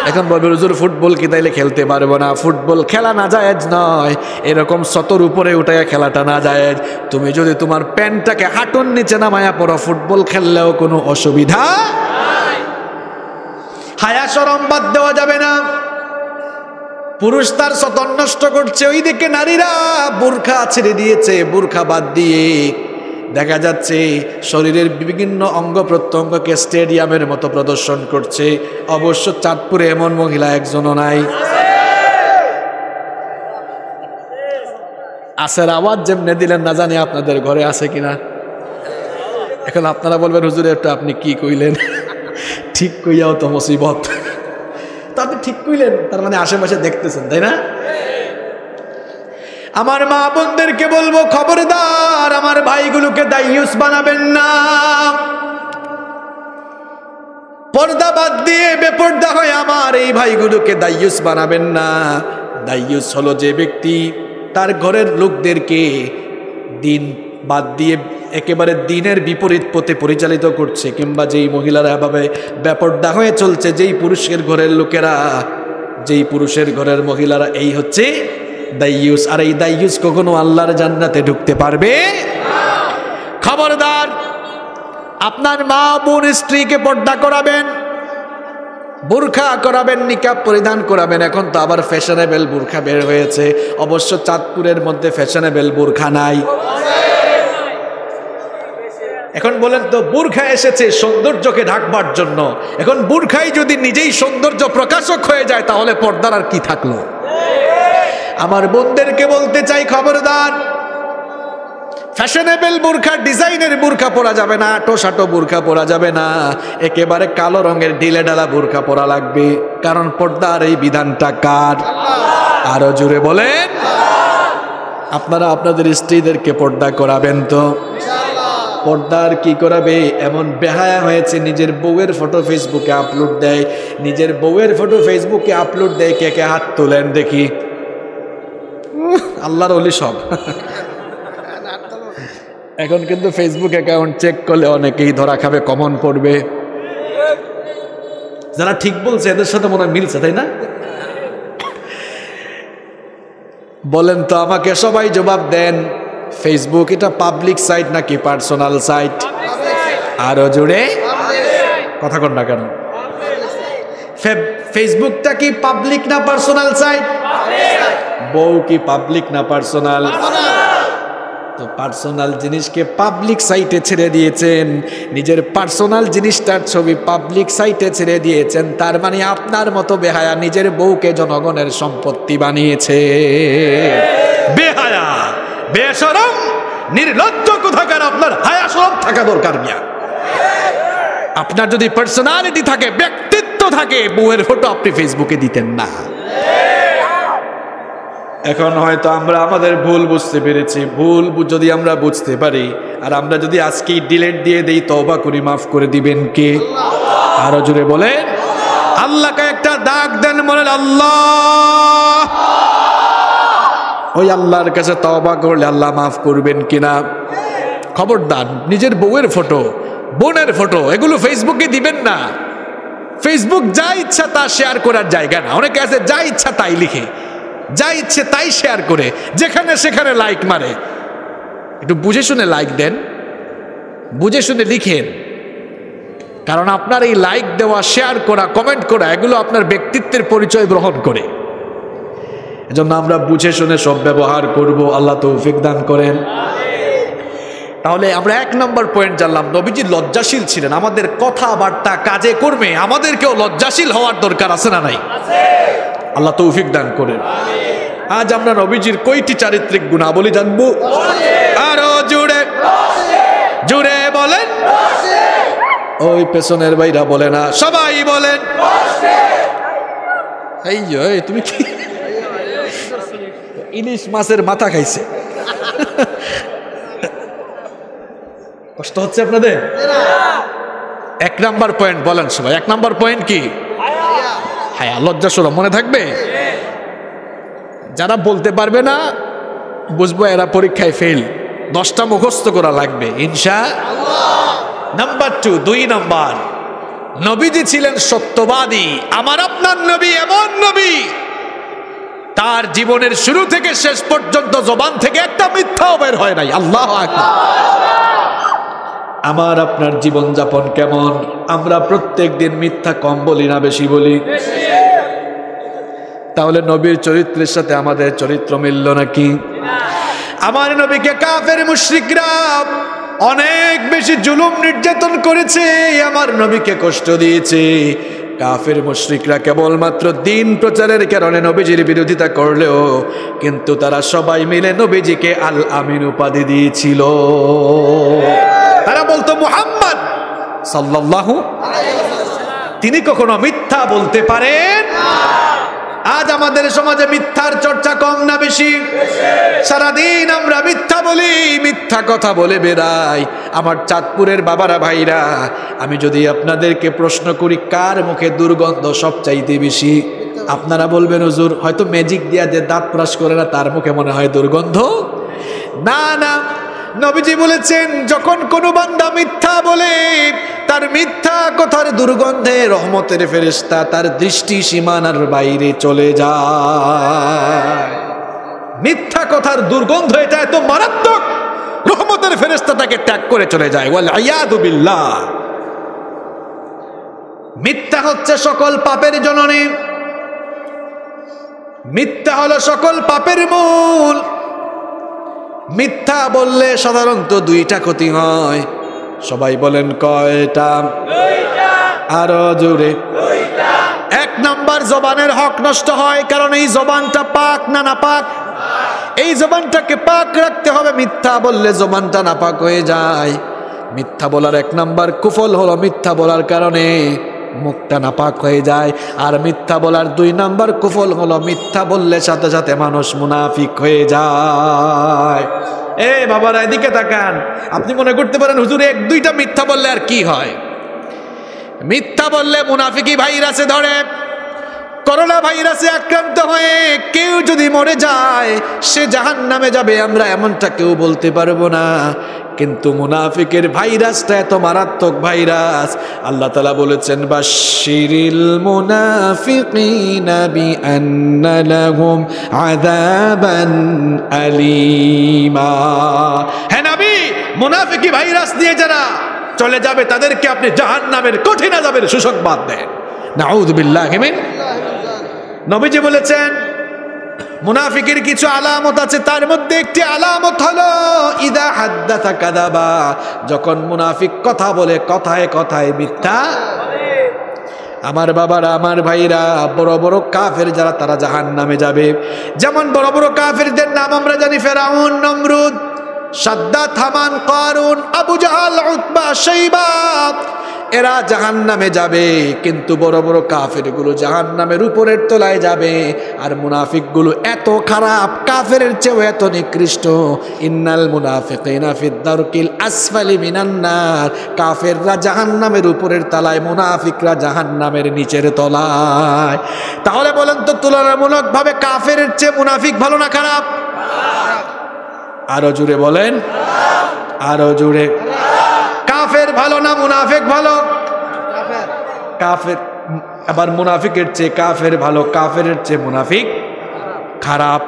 এখন বলবে হুজুর ফুটবল কি তাইলে খেলতে পারবো না? ফুটবল খেলা না জায়েজ নয়, এরকম সতর উপরে উঠাইয়া খেলাটা না জায়েজ। তুমি যদি তোমার প্যান্টটাকে হাঁটুর নিচে নামায়া পড়ো, ফুটবল খেললেও কোনো অসুবিধা। হায়া শরম বাদ দেওয়া যাবে না। পুরুষ তার সতন নষ্ট করছে, ওইদিকে নারীরা বোরখা ছেড়ে দিয়েছে, বোরখা বাদ দিয়ে দেখা যাচ্ছে শরীরের বিভিন্ন অঙ্গ প্রত্যঙ্গকে স্টেডিয়ামের মতো প্রদর্শন করছে। অবশ্য চাঁদপুরে এমন মহিলা একজনও নাই। আসের আওয়াজ যেমনে দিলেন না জানি আপনাদের ঘরে আছে কিনা। এখন আপনারা বলবেন হুজুর একটু আপনি কি কইলেন? ঠিক কইয়াও তো মুসিবত। তো আপনি ঠিক কইলেন, তার মানে আশেপাশে দেখতেছেন, তাই না? আমার মা বোনদেরকে বলবো খবরদার, আমার ভাইগুলোকে দাইয়ুস বানাবেন না। পর্দা বাদ দিয়ে বেপর্দা হয়ে আমার এই ভাইগুলোকে দাইয়ুস বানাবেন না। দাইয়ুস হলো যে ব্যক্তি তার ঘরের লোকদেরকে দিন বাদ দিয়ে একেবারে দিনের বিপরীত পথে পরিচালিত করছে, কিংবা যেই মহিলারা এভাবে বেপর্দা হয়ে চলছে, যেই পুরুষের ঘরের লোকেরা, যেই পুরুষের ঘরের মহিলারা, এই হচ্ছে দাইয়ুস। আর এই দাইয়ুস কখনো আল্লাহর জান্নাতে ঢুকতে পারবে? খবরদার, আপনার মা বোন স্ত্রীকে পর্দা করাবেন, বুরখা করাবেন, নিকাব পরিধান করাবেন। এখন তো আবার ফ্যাশনেবল বুরখা বের হয়েছে। অবশ্য চাঁদপুরের মধ্যে ফ্যাশনেবল বুরখা নাই। এখন বলেন তো, বুরখা এসেছে সৌন্দর্যকে ঢাকবার জন্য। এখন বুরখাই যদি নিজেই সৌন্দর্য প্রকাশক হয়ে যায়, তাহলে পর্দার আর কি থাকলো? আমার বোনদেরকে বলতে চাই খবরদার, ফ্যাশনেবল বুরখা, ডিজাইনের বুরখা পরা যাবে না, আটো সাটো বুরখা পরা যাবে না, একেবারে কালো রঙের ঢিলে ঢালা বুরখা পরা লাগবে। কারণ পর্দার এই বিধানটা কার? আরো জোরে বলেন। আপনারা আপনাদের স্ত্রীদেরকে পর্দা করাবেন তো? পর্দার কি করাবে? এমন বেহায়া হয়েছে, নিজের বউয়ের ফটো ফেসবুকে আপলোড দেয়, নিজের বউয়ের ফটো ফেসবুকে আপলোড দেয়। কে কে হাত তোলেন দেখি? আল্লাহর ওলি সব। এখন কিন্তু ফেসবুক অ্যাকাউন্ট চেক করলে অনেকেই ধরা খাবে, কমন পড়বে। যারা ঠিক বলছে এদের সাথে মনে হয় মিলছে, তাই না? বলেন তো আমাকে, সবাই জবাব দেন। ফেসবুক এটা পাবলিক সাইট নাকি পার্সোনাল সাইট? আরো জোরে কথা কন না কেন? ফেসবুকটা কি পাবলিক না পার্সোনাল সাইট? বউ কি পাবলিক না পার্সোনাল? তো পার্সোনাল জিনিসকে পাবলিক সাইটে ছেড়ে দিয়েছেন, নিজের পার্সোনাল জিনিসটার ছবি পাবলিক সাইটে ছেড়ে দিয়েছেন। তার মানে আপনার মতো বেহায়া নিজের বউকে জনগণের সম্পত্তি বানিয়েছে। বেহায়া, বেশরম, নির্লজ্জ কোথাকার! আপনার হায়া শরম থাকা দরকার মিয়া। আপনার যদি পার্সোনালিটি থাকে, ব্যক্তিত্ব থাকে, বউয়ের ফটো আপনি ফেসবুকে দিতেন না। এখন হয়তো আমরা আমাদের ভুল বুঝতে পেরেছি। ভুল যদি আমরা বুঝতে পারি, আর আমরা যদি আজকেই ডিলিট দিয়ে দেই, তওবা করি, মাফ করে দিবেন কে? আরো জোরে বলেন। আল্লাহকে একটা ডাক দেন, বলেন আল্লাহ। ওই আল্লাহর কাছে তওবা করলে আল্লাহ মাফ করবেন কিনা? খবরদার, নিজের বউয়ের ফটো, বোনের ফটো এগুলো ফেসবুকে দিবেন না। ফেসবুক যা ইচ্ছা তা শেয়ার করার জায়গা না। অনেকে আছে যা ইচ্ছা তাই লিখে, যা ইচ্ছে তাই শেয়ার করে, যেখানে সেখানে লাইক মারে। একটু বুঝে শুনে লাইক দেন, বুঝে শুনে লিখেন। কারণ আপনার এই লাইক দেওয়া, শেয়ার করা, কমেন্ট করা, এগুলো আপনার ব্যক্তিত্বের পরিচয় গ্রহণ করে। এজন্য আমরা বুঝে শুনে সব ব্যবহার করব। আল্লাহ তৌফিক দান করেন। তাহলে আমরা 1 নম্বর পয়েন্ট জানলাম, নবীজি লজ্জাশীল ছিলেন। আমাদের কথাবার্তা কাজে কর্মে আমাদেরকেও লজ্জাশীল হওয়ার দরকার আছে না নাই? আল্লাহ তৌফিক দান করেন। আজ আমরা নবীজির কয়টি চারিত্রিক গুণাবলী জানবো? আরো জোরে জোরে বলেন। ওই পেছনের ভাইরা বলে না, সবাই বলেন। এই তুমি কি ইলিশ মাছের মাথা খাইছে? কষ্ট হচ্ছে আপনাদের? 1 নাম্বার পয়েন্ট বলেন সবাই। 1 নাম্বার পয়েন্ট কি? হায়া, লজ্জা শরম মনে থাকবে। যারা বলতে পারবে না বুঝবো এরা পরীক্ষায় ফেল। 10টা মুখস্থ করা লাগবে ইনশাআল্লাহ। নাম্বার 2 নাম্বার, নবীজি ছিলেন সত্যবাদী। আমার আপনার নবী এমন নবী, তার জীবনের শুরু থেকে শেষ পর্যন্ত জবান থেকে একটা মিথ্যাও বের হয় নাই। আল্লাহু আকবার। আমার আপনার জীবন যাপন কেমন? আমরা প্রত্যেক দিন মিথ্যা কম বলি না বেশি বলি? তাহলে নবীর চরিত্রের সাথে আমাদের চরিত্র মিলল নাকি? আমার নবীকে কাফের মুশরিকরা অনেক বেশি জুলুম নির্যাতন করেছে, আমার নবীকে কষ্ট দিয়েছে। কাফের মুশরিকরা কেবলমাত্র দিন প্রচারের কারণে নবীজির বিরোধিতা করলেও কিন্তু তারা সবাই মিলে নবীজিকে আল আমিন উপাধি দিয়েছিল। তারা বলতো মুহাম্মদ সাল্লাল্লাহু আলাইহি ওয়াসাল্লাম তিনি কখনো মিথ্যা বলতে পারেন না। আজ আমাদের সমাজে মিথ্যার চর্চা কম না বেশি? সারাদিন আমরা মিথ্যা বলি, মিথ্যা কথা বলে বেড়াই। আমার চাঁদপুরের বাবারা ভাইরা, আমি যদি আপনাদেরকে প্রশ্ন করি কার মুখে দুর্গন্ধ সবচাইতে বেশি, আপনারা বলবেন হুজুর হয়তো ম্যাজিক দিয়া যে দাঁত ব্রাশ করে না তার মুখে মনে হয় দুর্গন্ধ। না না, নবীজি বলেছেন যখন কোনো বান্দা মিথ্যা বলে তার মিথ্যা কথার দুর্গন্ধে রহমতের ফেরেশতা তার দৃষ্টি সীমানার বাইরে চলে যায়। মিথ্যা কথার দুর্গন্ধ এটা এত মারাত্মক, রহমতের ফেরেশতা তাকে ত্যাগ করে চলে যায়। ওয়াল আয়াদু বিল্লাহ। মিথ্যা হচ্ছে সকল পাপের জননী, মিথ্যা হলো সকল পাপের মূল। মিথ্যা বললে সাধারণত 2টা ক্ষতি হয়। সবাই বলেন কয়টা? আরো জোরে। 1 নাম্বার, জবানের হক নষ্ট হয়, কারণ এই জবানটা পাক না নাপাক? এই জবানটাকে পাক রাখতে হবে। মিথ্যা বললে জবানটা নাপাক হয়ে যায়। মিথ্যা বলার 1 নাম্বার কুফল হলো মিথ্যা বলার কারণে মুখটা নাপাক হয়ে যায়। আর মিথ্যা বলার 2 নাম্বার কুফল হলো মিথ্যা বললে সাথে সাথে মানুষ মুনাফিক হয়ে যায়। বাবারা এদিকে তাকান। আপনি মনে করতে পারেন হুজুর 1-2টা মিথ্যা বললে আর কি হয়? মিথ্যা বললে মুনাফিকি ভাইরাসে ধরে, করোনা ভাইরাসে আক্রান্ত হয়ে কেউ যদি মরে যায় সে জাহান্নামে যাবে, আমরা এমনটা কেউ বলতে পারবো না। কিন্তু মুনাফিকের ভাইরাসটা এত মারাত্মক ভাইরাস, আল্লাহ তাআলা বলেছেন বাশশিরিল মুনাফিকিনা বিআন্না লাহুম আযাবান আলীমা। হে নবী, মুনাফিকি ভাইরাস দিয়ে যারা চলে যাবে তাদেরকে আপনি জাহান্নামের কঠিন আযাবের সুসংবাদ দেন। নাউযু বিল্লাহি মিন। নবীজি বলেছেন মুনাফিকের কিছু আলামত আছে, তার মধ্যে একটি আলামত হলো ইদা হাদ্দাথা কাযাবা। যখন মুনাফিক কথা বলে কথায় কথায় মিথ্যা। আমার বাবারা, আমার ভাইরা, বড় বড় কাফের যারা তারা জাহান্নামে যাবে। যেমন বড় বড় কাফেরদের নাম আমরা জানি, ফেরাউন, নমরুদ, সাদ্দাত, হামান, কারুন, আবু জাহাল, উতবা, শাইবা, এরা জাহান্নামে যাবে। কিন্তু বড় বড় কাফেরগুলো জাহান্নামের উপরের তলায় যাবে। আর মুনাফিকগুলো এত খারাপ, কাফেরের চেয়েও এত নিকৃষ্ট। ইন্নাল মুনাফিকিনা ফিদ দারকিল আসফালি মিনান নার। কাফেররা জাহান্নামের উপরের তলায়, মুনাফিকরা জাহান্নামের নিচের তলায়। তাহলে বলেন তো তুলনামূলকভাবে কাফেরের চেয়ে মুনাফিক ভালো না খারাপ? আরো জোরে বলেন, আরো জোরে। কাফের ভালো না মুনাফিক ভালো? কাফের। আবার মুনাফিকের চেয়ে কাফের ভালো, কাফেরের চেয়ে মুনাফিক খারাপ।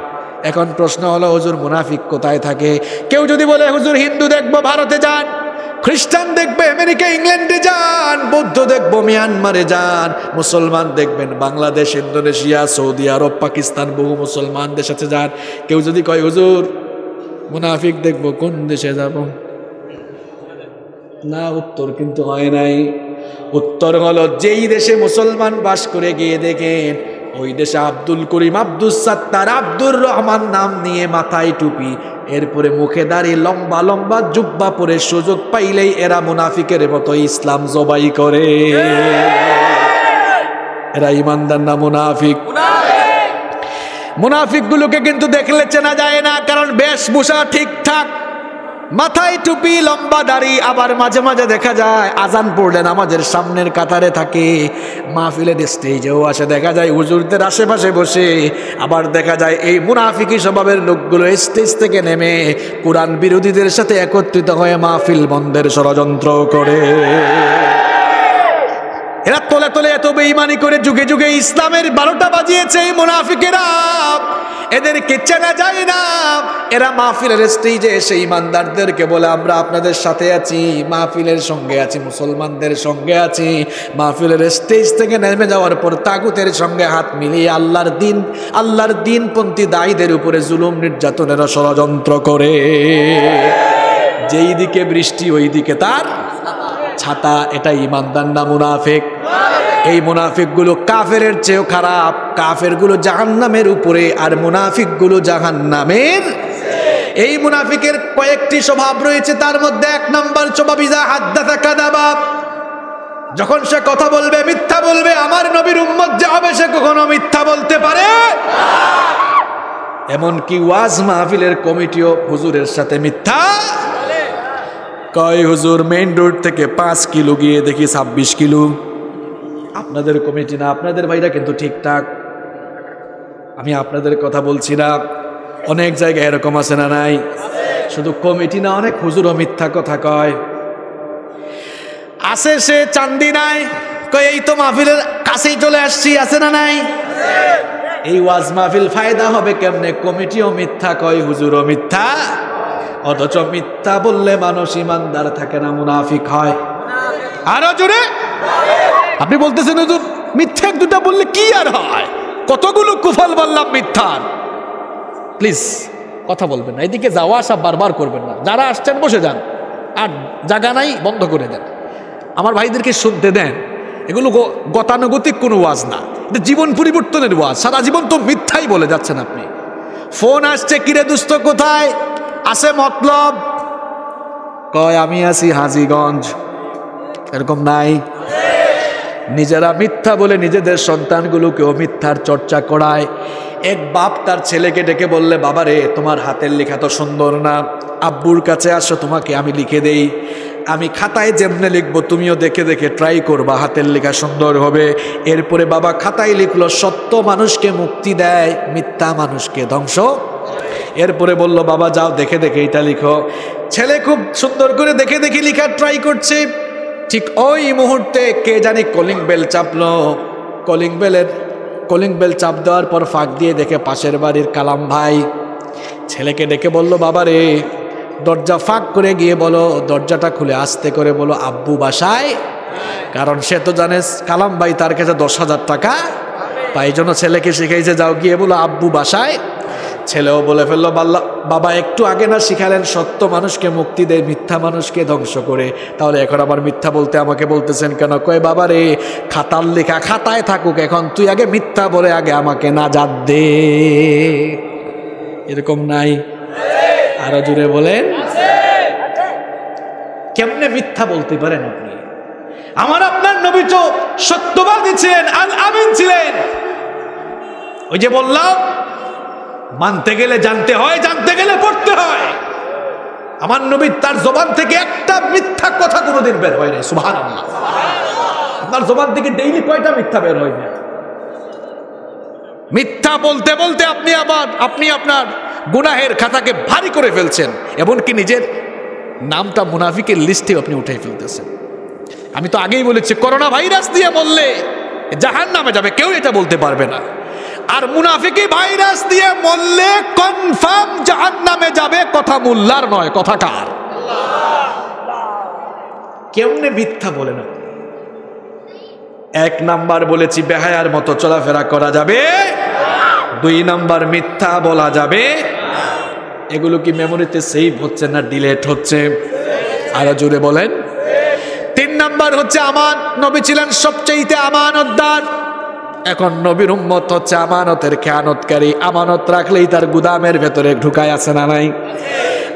এখন প্রশ্ন হলো হুজুর মুনাফিক কোথায় থাকে? কেউ যদি বলে হুজুর হিন্দু দেখবো ভারতে যান, খ্রিস্টান দেখবে আমেরিকা ইংল্যান্ডে যান, বৌদ্ধ দেখবো মিয়ানমারে যান, মুসলমান দেখবেন বাংলাদেশ, ইন্দোনেশিয়া, সৌদি আরব, পাকিস্তান, বহু মুসলমান দেশ আছে যান। কেউ যদি কয় হুজুর মুনাফিক দেখবো কোন দেশে যাব? না, উত্তর কিন্তু হয় নাই। উত্তর হলো, যেই দেশে মুসলমান বাস করে গিয়ে দেখেন ওই দেশে আব্দুল করিম, আব্দুল সাত্তার, আব্দুর রহমান নাম নিয়ে মাথায় টুপি, এরপরে মুখে দাঁড়িয়ে লম্বা লম্বা জুব্বা পরে সুযোগ পাইলেই এরা মুনাফিকের মতো ইসলাম জবাই করে। এরা ইমানদার না মুনাফিক? মুনাফিক গুলোকে কিন্তু দেখলে চেনা যায় না, কারণ বেশভূষা ঠিকঠাক, মাথায় টুপি, লম্বা দাড়ি, আবার মাঝে মাঝে দেখা যায় আজান পড়লে নামাজের সামনের কাতারে থাকে, মাহফিলের স্টেজেও আসে, দেখা যায় হুজুরদের আশেপাশে বসে। আবার দেখা যায় এই মুনাফিকি স্বভাবের লোকগুলো স্টেজ থেকে নেমে কোরআন বিরোধীদের সাথে একত্রিত হয়ে মাহফিল বন্ধের ষড়যন্ত্র করে। এরা তলে তলে এত বেঈমানি করে যুগে যুগে ইসলামের 12টা বাজিয়েছে এই মুনাফিকেরা, এদেরকে চেনা যায় না। এরা মাহফিলের স্টেজে এসে ইমানদারদেরকে বলে আমরা আপনাদের সাথে আছি, মাহফিলের সঙ্গে আছি, মুসলমানদের সঙ্গে আছি। মাহফিলের স্টেজ থেকে নেমে যাওয়ার পর তাগুতের সঙ্গে হাত মিলিয়ে আল্লাহর দিনপন্থী দায়ীদের উপরে জুলুম নির্যাতনের ষড়যন্ত্র করে। যেই দিকে বৃষ্টি ওই দিকে তার ছাতা। এটা ইমানদার না মুনাফিক? এই মুনাফিকগুলো কাফেরের চেয়েও খারাপ। কাফেরগুলো জাহান্নামের উপরে, আর মুনাফিকগুলো জাহান্নামের। এই মুনাফিকের কয়েকটি স্বভাব রয়েছে, তার মধ্যে 1 নম্বর স্বভাব ইজা হাদ্দাসা কাযাবা, যখন সে কথা বলবে মিথ্যা বলবে। আমার নবীর উম্মত যে হবে সে কখনো মিথ্যা বলতে পারে? এমনকি ওয়াজ মাহফিলের কমিটিও হুজুরের সাথে মিথ্যা। কয় হুজুর মেইন রোড থেকে 5 কিলো গিয়ে দেখি 26 কিলো। আপনাদের কমিটি না, আপনাদের ভাইরা কিন্তু ঠিকঠাক। আমি আপনাদের কথা বলছি না, অনেক জায়গায় এরকম আছে না নাই? শুধু কমিটি না, অনেক হুজুরও মিথ্যা কথা কয়। আসে সে চান্দি নাই, কয় এই তো মাহফিলের কাছেই চলে আসছি, আছে না নাই? এই ওয়াজ মাহফিল ফায়দা হবে কেমনে? কমিটিও মিথ্যা কয়, হুজুরও মিথ্যা। অথচ মিথ্যা বললে মানুষ ইমানদার থাকে না, মুনাফিক হয়। আরো জোরে আপনি বলতেছেন হুজুর মিথ্যা 1-2টা বললে কি আর হয়? কতগুলো কুফল বললাম মিথ্যার। প্লিজ কথা বলবেন না, এদিকে যাওয়া আসা বারবার করবেন না। যারা আসছেন বসে যান, আর জায়গা নাই বন্ধ করে দেন। আমার ভাইদেরকে শুনতে দেন। এগুলো গতানুগতিক কোনো ওয়াজ না, এটা জীবন পরিবর্তনের ওয়াজ। সারা জীবন তো মিথ্যাই বলে যাচ্ছেন আপনি। ফোন আসছে, কিরে দুস্থ কোথায় আছে, মতলব কয় আমি আছি হাজীগঞ্জ, এরকম নাই? নিজেরা মিথ্যা বলে নিজেদের সন্তানগুলোকেও মিথ্যার চর্চা করায়। এক বাপ তার ছেলেকে ডেকে বললে, বাবা রে তোমার হাতের লেখা তো সুন্দর না, আব্বুর কাছে আসো তোমাকে আমি লিখে দেই। আমি খাতায় যেমনে লিখবো তুমিও দেখে দেখে ট্রাই করবা, হাতের লেখা সুন্দর হবে। এরপরে বাবা খাতায় লিখলো, সত্য মানুষকে মুক্তি দেয়, মিথ্যা মানুষকে ধ্বংস। এরপরে বলল, বাবা যাও দেখে দেখে এটা লিখো। ছেলে খুব সুন্দর করে দেখে দেখে লিখার ট্রাই করছে। ঠিক ওই মুহূর্তে কে জানি কলিং বেল চাপলো। কলিং বেল চাপ দেওয়ার পর ফাঁক দিয়ে দেখে পাশের বাড়ির কালাম ভাই। ছেলেকে ডেকে বলল, বাবা রে দরজা ফাঁক করে গিয়ে বলো, দরজাটা খুলে আস্তে করে বলো আব্বু বাসায়। কারণ সে তো জানে কালাম ভাই তার কাছে 10,000 টাকা পাই, জন্য ছেলেকে শিখাইছে যাও গিয়ে বলো আব্বু বাসায়। ছেলেও বলে ফেললো, বাবা একটু আগে না শিখালেন সত্য মানুষকে মুক্তি দেয়, মিথ্যা মানুষকে ধ্বংস করে, তাহলে এখন আবার মিথ্যা বলতে আমাকে বলতেছেন কেন? কয় বাবা রে খাতার লেখা খাতায় থাকুক, এখন তুই আগে মিথ্যা বলে আগে আমাকে নাজাত দে। এরকম নাই? আরো জুড়ে বলেন। কেমনে মিথ্যা বলতে পারেন আপনি? আমার আপনার নবী তো সত্যবাদী ছিলেন, আল আমিন ছিলেন। ওই যে বললাম মানতে গেলে জানতে হয়, জানতে গেলে পড়তে হয়। আমার নবী তার জবান থেকে একটা মিথ্যা কথা কোনোদিন বের হয় না। সুবহানাল্লাহ। আপনার জবান থেকে ডেইলি কয়টা মিথ্যা বের হয় না? মিথ্যা বলতে বলতে আপনি আপনার গুনাহের খাতাকে ভারী করে ফেলছেন, এমনকি নিজের নামটা মুনাফিকের লিস্টে আপনি উঠাই ফেলতেছেন। আমি তো আগেই বলেছি করোনা ভাইরাস দিয়ে মরলে জাহান্নামে যাবে, কেউ এটা বলতে পারবে না। আর মুনাফিকি ভাইরাস দিয়ে মরলে কনফার্ম জাহান্নামে যাবে, কথা মোল্লার নয়, কথা কার? কেমনে মিথ্যা বলেন আপনি? 1 নাম্বার বলেছি বেহায়ার মতো চলাফেরা করা যাবে, 2 নাম্বার মিথ্যা বলা যাবে। এগুলো কি মেমোরিতে সেভ হচ্ছে না ডিলেট হচ্ছে? আরো জোরে বলেন। নাম্বার হচ্ছে নবী ছিলেন সবচাইতে আমানতদার। এখন নবীর উম্মত হচ্ছে আমানতের খেয়ানতকারী। আমানত রাখলেই তার গুদামের ভেতরে ঢুকায় আছে না নাই?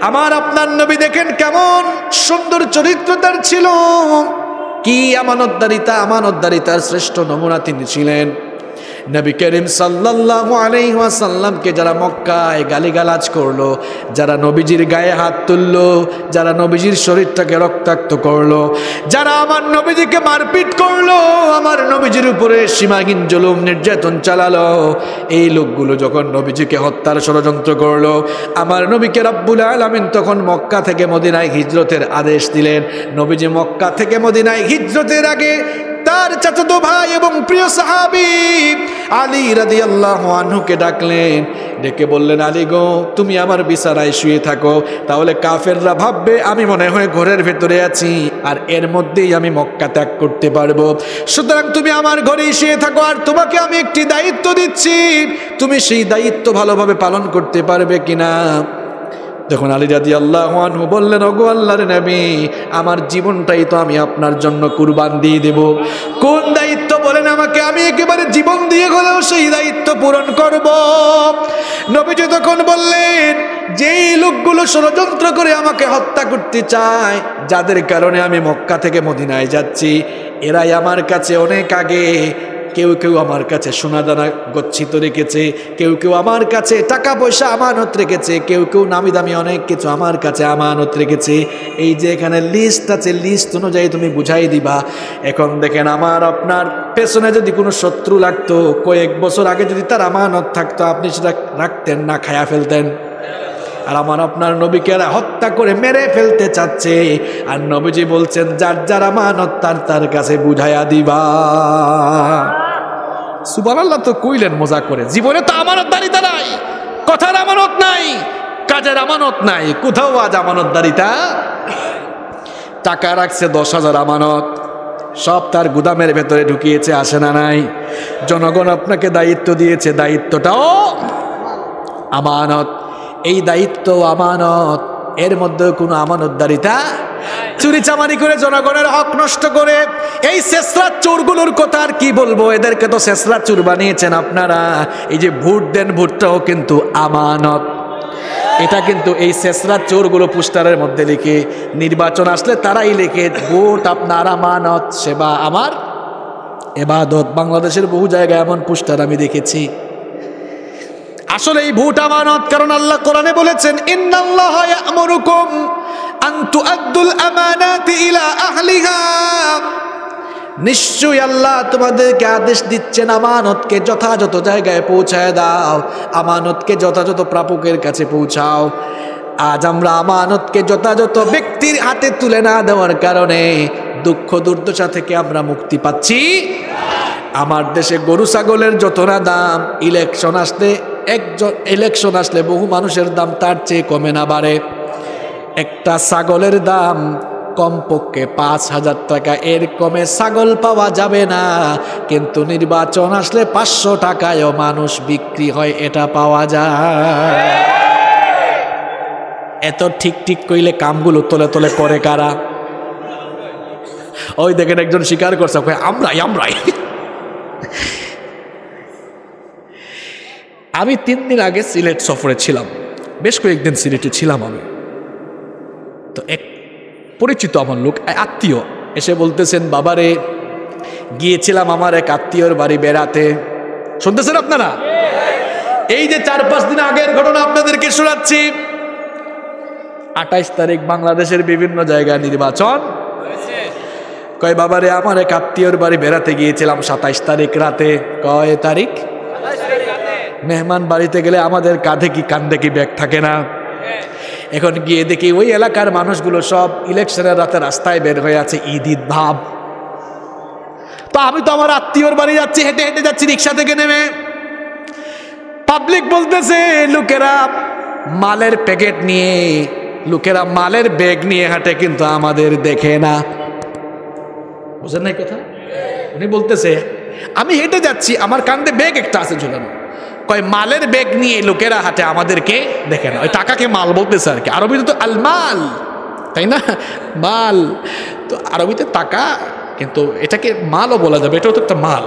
আমার আপনার নবী দেখেন কেমন সুন্দর চরিত্র তার ছিল, কি আমানতদারিতার শ্রেষ্ঠ নমুনা তিনি ছিলেন। নবী করিম সাল্লাল্লাহু আলাইহি ওয়াসাল্লামকে যারা মক্কায় গালিগালাজ করলো, যারা নবীজির গায়ে হাত তুললো, যারা নবীজির শরীরটাকে রক্তাক্ত করলো, যারা আমার নবীজিকে মারপিট করলো, আমার নবীজির উপরে সীমাহীন জুলুম নির্যাতন চালালো, এই লোকগুলো যখন নবীজিকে হত্যার ষড়যন্ত্র করলো, আমার নবীকে রব্বুল আলামিন তখন মক্কা থেকে মদিনায় হিজরতের আদেশ দিলেন। নবীজি মক্কা থেকে মদিনায় হিজরতের আগে তার চাচাতো ভাই এবং প্রিয় সাহাবী আলী রাদিয়াল্লাহু আনহুকে ডাকলেন, ডেকে বললেন, আলী গো, তুমি আমার বিছানায় শুয়ে থাকো, তাহলে কাফেররা ভাববে আমি মনে হয় ঘরের ভেতরে আছি, আর এর মধ্যেই আমি মক্কা ত্যাগ করতে পারবো। সুতরাং তুমি আমার ঘরেই শুয়ে থাকো, আর তোমাকে আমি একটি দায়িত্ব দিচ্ছি, তুমি সেই দায়িত্ব ভালোভাবে পালন করতে পারবে কিনা। তখন আলী রাদিয়াল্লাহু আনহু বললেন, ওগো আল্লাহর নবী, আমার জীবনটাই তো আমি আপনার জন্য কুরবান দিয়ে দেব। কোন দায়িত্ব বলেন আমাকে, আমি একেবারে জীবন দিয়ে হলেও সেই দায়িত্ব পূরণ করব। নবীজি তখন বললেন, যেই লোকগুলো ষড়যন্ত্র করে আমাকে হত্যা করতে চায়, যাদের কারণে আমি মক্কা থেকে মদিনায় যাচ্ছি, এরাই আমার কাছে অনেক আগে, কেউ কেউ আমার কাছে সোনাদানা গচ্ছিত রেখেছে, কেউ কেউ আমার কাছে টাকা পয়সা আমানত রেখেছে, কেউ কেউ নামি দামি অনেক কিছু আমার কাছে আমানত রেখেছে। এই যে এখানে লিস্ট আছে, লিস্ট অনুযায়ী তুমি বুঝাই দিবা। এখন দেখেন, আমার আপনার পেছনে যদি কোনো শত্রু লাগতো, কয়েক বছর আগে যদি তার আমানত থাকতো, আপনি সেটা রাখতেন না, খায়া ফেলতেন। আর আমার আপনার নবীকে হত্যা করে মেরে ফেলতে চাচ্ছে, আর নবীজি বলছেন, যার যার আমানত তার কাছে বুঝাইয়া দিবা। সুবহানাল্লাহ তো কইলেন মজা করে, জীবনে তো আমানতদারিতা নাই, কথার আমানত নাই, কাজের আমানত নাই, কোথাও আজ আমানতদারিতা। টাকা রাখছে 10,000 আমানত, সব তার গুদামের ভেতরে ঢুকিয়েছে, আসে না নাই? জনগণ আপনাকে দায়িত্ব দিয়েছে, দায়িত্বটাও আমানত। এই দায়িত্ব আমানত, এর মধ্যে কোনো আমানতদারিতা, চুরি চামারি করে জনগণের হক নষ্ট করে এই শেষরা চোরগুলোর কথা আর কি বলবো, এদেরকে তো শেষরা চোর বানিয়েছেন আপনারা। এই যে ভোট দেন, ভোটটাও কিন্তু আমানত। এটা কিন্তু এই শেষরা চোরগুলো পোস্টারের মধ্যে লিখে, নির্বাচন আসলে তারাই লিখে, ভোট আপনার আমানত, সেবা আমার ইবাদত। বাংলাদেশের বহু জায়গায় এমন পোস্টার আমি দেখেছি। আসলে এই ভোট আমানত, কারণ আল্লাহ কোরআনে বলেছেন, ইন্নাল্লাহা ইয়া'মুরুকুম আন তুআদ্দুল আমানাতি ইলা আহলিহা। নিশ্চয়ই আল্লাহ তোমাদেরকে আদেশ দিচ্ছেন, আমানতকে যথাযথ জায়গায় পৌঁছায় দাও, আমানতকে যথাযথ প্রাপকের কাছে পৌঁছাও। আজ আমরা আমানতকে যথাযথ ব্যক্তির হাতে তুলে না দেওয়ার কারণে দুঃখ দুর্দশা থেকে আমরা মুক্তি পাচ্ছি। আমার দেশে গরু ছাগলের যত না দাম, ইলেকশন আসলে বহু মানুষের দাম তার চেয়ে কমে না বাড়ে। একটা ছাগলের দাম কমপক্ষে 5,000 টাকা, এর কমে ছাগল পাওয়া যাবে না। কিন্তু নির্বাচন আসলে 500 টাকায়ও মানুষ বিক্রি হয়, এটা পাওয়া যায়। এত ঠিক ঠিক কইলে কামগুলো তলে তলে করে কারা? ওই দেখেন একজন স্বীকার করছে, আমরাই। আমি 3 দিন আগে সিলেট সফরে ছিলাম, বেশ কয়েকদিন সিলেটে ছিলাম আমি। তো এক পরিচিত আমার লোক, আত্মীয়, এসে বলতেছেন, বাবারে গিয়েছিলাম আমার এক আত্মীয়র বাড়ি বেড়াতে। শুনতেছেন আপনারা? এই যে 4-5 দিন আগের ঘটনা আপনাদেরকে শোনাচ্ছি। 28 তারিখ বাংলাদেশের বিভিন্ন জায়গায় নির্বাচন। কয় বাবারে আমার এক আত্মীয়র বাড়ি বেড়াতে গিয়েছিলাম 27 তারিখ রাতে। কয় তারিখ? মেহমান বাড়িতে গেলে আমাদের কাঁধে কি কান্দে কি ব্যাগ থাকে না? এখন গিয়ে দেখি ওই এলাকার মানুষগুলো সব ইলেকশনের রাতে রাস্তায় বের হয়ে আছে, ঈদ ভাব। তো আমি তো আমার আত্মীয়র বাড়ি যাচ্ছি, হেঁটে হেঁটে যাচ্ছি রিক্সা থেকে নেমে। পাবলিক বলতেছে, লোকেরা মালের প্যাকেট নিয়ে, লোকেরা মালের ব্যাগ নিয়ে হাঁটে, কিন্তু আমাদের দেখে না। বুঝেন নাই কথা? উনি বলতেছে, আমি হেঁটে যাচ্ছি, আমার কাঁধে ব্যাগ একটা আছে ঝুলানো। কয় মালের ব্যাগ নিয়ে লোকেরা হাঁটে, আমাদেরকে দেখে না। ওই টাকাকে মাল বলতেছে আর কি। আরবিতে তো আল মাল, তাই না? মাল তো আরবিতে টাকা, কিন্তু এটাকে মালও বলা যাবে, এটাও তো একটা মাল।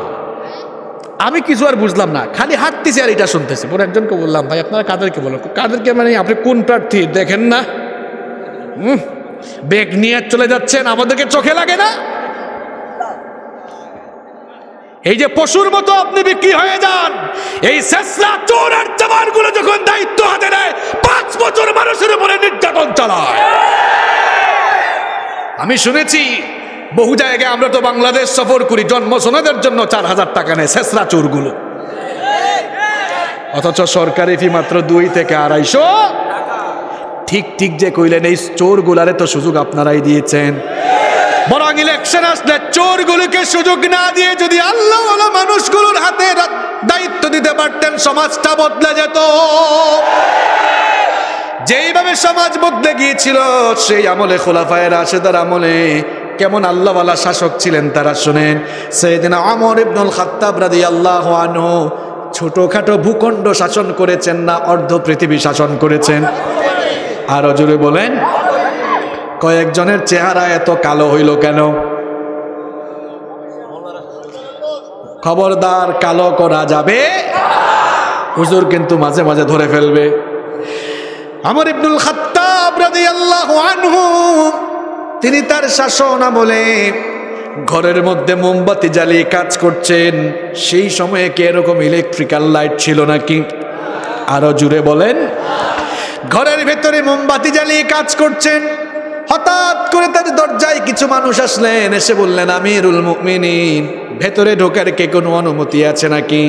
আমি কিছু আর বুঝলাম না, খালি হাঁটতেছি আর এটা শুনতেছি। পরে একজনকে বললাম, ভাই আপনারা কাদেরকে বলেন? কাদেরকে মানে আপনি কোন প্রার্থী দেখেন না? ব্যাগ নিয়ে চলে যাচ্ছেন, আমাদেরকে চোখে লাগে না? এই যে পশুর মতো আপনি বিক্রি হয়ে যান, এই শেষরা চোর আর জওয়ানগুলো যখন দায়িত্ব হাতে নেয় 5 বছর মানুষের উপরে নির্যাতন চালায়। আমি শুনেছি বহু জায়গায়, আমরা তো বাংলাদেশ সফর করি, জন্ম সনদের জন্য 4000 টাকা নেয় শেষরা চোরগুলো, অথচ সরকারি ফি মাত্র 2 থেকে 250। ঠিক ঠিক যে কইলেন, এই চোরগুলারে তো সুযোগ আপনারাই দিয়েছেন। বরং ইলেকশন আসলে চোরগুলোকে সুযোগ না দিয়ে যদি আল্লাহওয়ালা মানুষগুলোর হাতে দায়িত্ব দিতে পারতেন, সমাজটা বদলে যেত। যেইভাবে সমাজ বদলে গিয়েছিল সেই আমলে, খোলাফায়ে রাশেদার আমলে কেমন আল্লাহওয়ালা শাসক ছিলেন তারা শুনেন। সাইয়েদনা ওমর ইবনুল খাত্তাব রাদিয়াল্লাহু আনহু ছোটখাটো ভূখণ্ড শাসন করেছেন না অর্ধ পৃথিবী শাসন করেছেন? আরো জোরে বলেন। কয়েকজনের চেহারা এত কালো হইল কেন? খবরদার, কালো করা যাবে, হুজুর কিন্তু মাঝে মাঝে ধরে ফেলবে। ওমর ইবনুল খাত্তাব রাদিয়াল্লাহু আনহু তিনি তার শাসন আমলে ঘরের মধ্যে মোমবাতি জ্বালিয়ে কাজ করছেন। সেই সময়ে কি এরকম ইলেকট্রিক্যাল লাইট ছিল নাকি? আরো জুড়ে বলেন। ঘরের ভেতরে মোমবাতি জ্বালিয়ে কাজ করছেন, হঠাৎ করে তার দরজায় কিছু মানুষ আসলেন, এসে বললেন, আমিরুল মুমিনিন, ভেতরে ঢোকার কে কোনো অনুমতি আছে নাকি?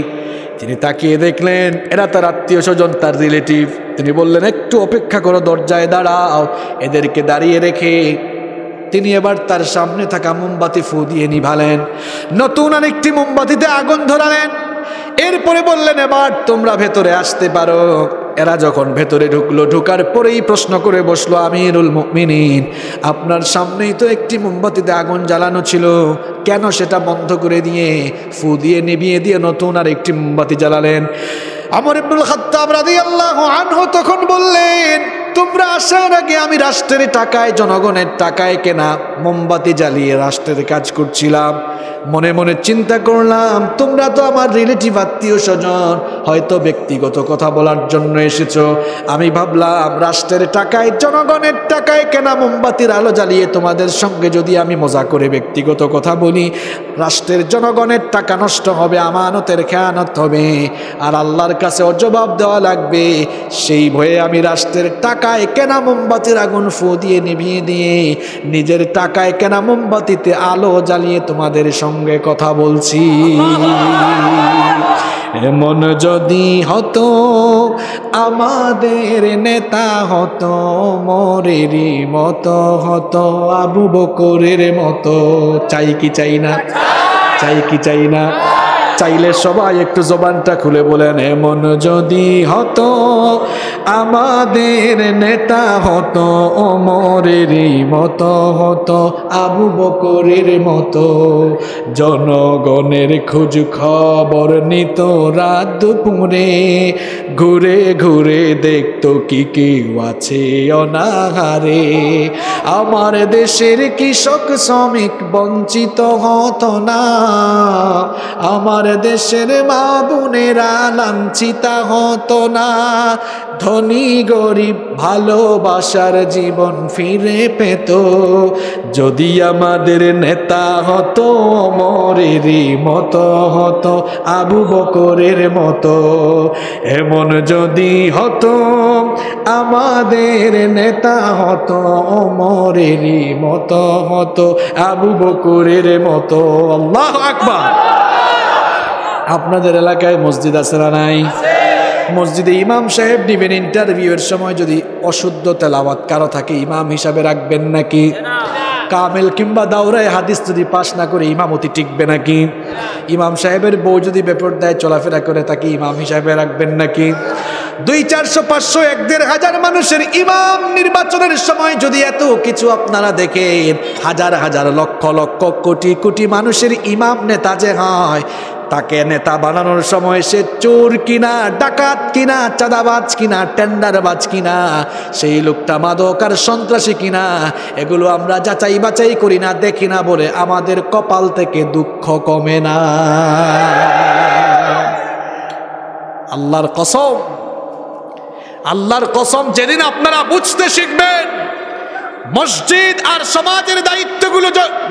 তিনি তাকিয়ে দেখলেন এরা তার আত্মীয় স্বজন, তার রিলেটিভ। তিনি বললেন, একটু অপেক্ষা করো, দরজায় দাঁড়াও। এদেরকে দাঁড়িয়ে রেখে তিনি এবার তার সামনে থাকা মোমবাতি ফু দিয়ে নিভালেন, নতুন আরেকটি মোমবাতিতে আগুন ধরালেন। এরপরে বললেন, এবার তোমরা ভেতরে আসতে পারো। এরা যখন ভেতরে ঢুকলো, ঢুকার পরেই প্রশ্ন করে বসলো, আমিরুল মুমিনিন, আপনার সামনেই তো একটি মোমবাতিতে আগুন জ্বালানো ছিল, কেন সেটা বন্ধ করে দিয়ে ফু দিয়ে নিভিয়ে দিয়ে নতুন আর একটি মোমবাতি জ্বালালেন? ওমর ইবনুল খাত্তাব রাদিয়াল্লাহু আনহু তখন বললেন, তোমরা আসার আগে আমি রাষ্ট্রের টাকায়, জনগণের টাকায় কেনা মোমবাতি জ্বালিয়ে রাষ্ট্রের কাজ করছিলাম। মনে মনে চিন্তা করলাম, তোমরা তো আমার রিলেটিভ, আত্মীয় স্বজন, হয়তো ব্যক্তিগত কথা বলার জন্য এসেছো। আমি ভাবলাম রাষ্ট্রের টাকায়, জনগণের টাকায় কেনা মোমবাতির আলো জ্বালিয়ে তোমাদের সঙ্গে যদি আমি মজা করে ব্যক্তিগত কথা বলি, রাষ্ট্রের জনগণের টাকা নষ্ট হবে, আমানতের খেয়ানত হবে, আর আল্লাহর কাছে অজবাব দেওয়া লাগবে। সেই ভয়ে আমি রাষ্ট্রের টাকায় কেনা মোমবাতির আগুন ফু দিয়ে নিভিয়ে দিয়ে নিজের টাকায় কেনা মোমবাতিতে আলো জ্বালিয়ে তোমাদের সঙ্গে কথা বলছি। এমন যদি হতো আমাদের নেতা হতো, মোরেরই মতো হতো, আবু বকরের মতো। চাই কি চাই না? চাই কি চাই না? চাইলে সবাই একটু জবানটা খুলে বলেন, এমন যদি হতো আমাদের নেতা হতো, ওমরেরই মতো হতো, আবু বকরের মতো। জনগণের খোঁজ খবর নিত রাত দুপুরে, ঘুরে ঘুরে দেখতো কি কেউ আছে অনাহারে। আমার দেশের কৃষক শ্রমিক বঞ্চিত হতো না, আমার দেশের মা বোনেরা লাঞ্ছিত হতো না। ধনী গরিব ভালোবাসার জীবন ফিরে পেত, যদি আমাদের নেতা হতো, ওমরেরই মতো হতো, আবু বকরের মতো। এমন যদি হতো আমাদের নেতা হতো, ওমরেরই মতো হতো, আবু বকরের মতো। আল্লাহু আকবার। আপনাদের এলাকায় মসজিদ আছে না নাই? মসজিদে ইমাম সাহেব দিবেন ইন্টারভিউয়ের সময় যদি অশুদ্ধ তেলাওয়াত কারো থাকে, ইমাম হিসাবে রাখবেন নাকি? কামেল কিংবা দাওরায় হাদিস যদি পাশ না করে ইমামতি টিকবে নাকি? ইমাম সাহেবের বউ যদি বেপরদায় চলাফেরা করে তাকে ইমাম হিসাবে রাখবেন নাকি? 200, 400, 500, 1,500 মানুষের ইমাম নির্বাচনের সময় যদি এত কিছু আপনারা দেখেন, হাজার হাজার লক্ষ লক্ষ কোটি কোটি মানুষের ইমাম নেতা যে হয়, তাকে নেতা বানানোর সময় সে চোর কিনা, ডাকাত কিনা, চাঁদাবাজ কিনা, টেন্ডারবাজ কিনা, সেই লোকটা মাদক আর সন্ত্রাসী কিনা, এগুলো আমরা যাচাই বাছাই করি না, দেখি না বলে আমাদের কপাল থেকে দুঃখ কমে না। আল্লাহর কসম, আল্লাহর কসম, যেদিন আপনারা বুঝতে শিখবেন মসজিদ আর সমাজের দায়িত্বগুলো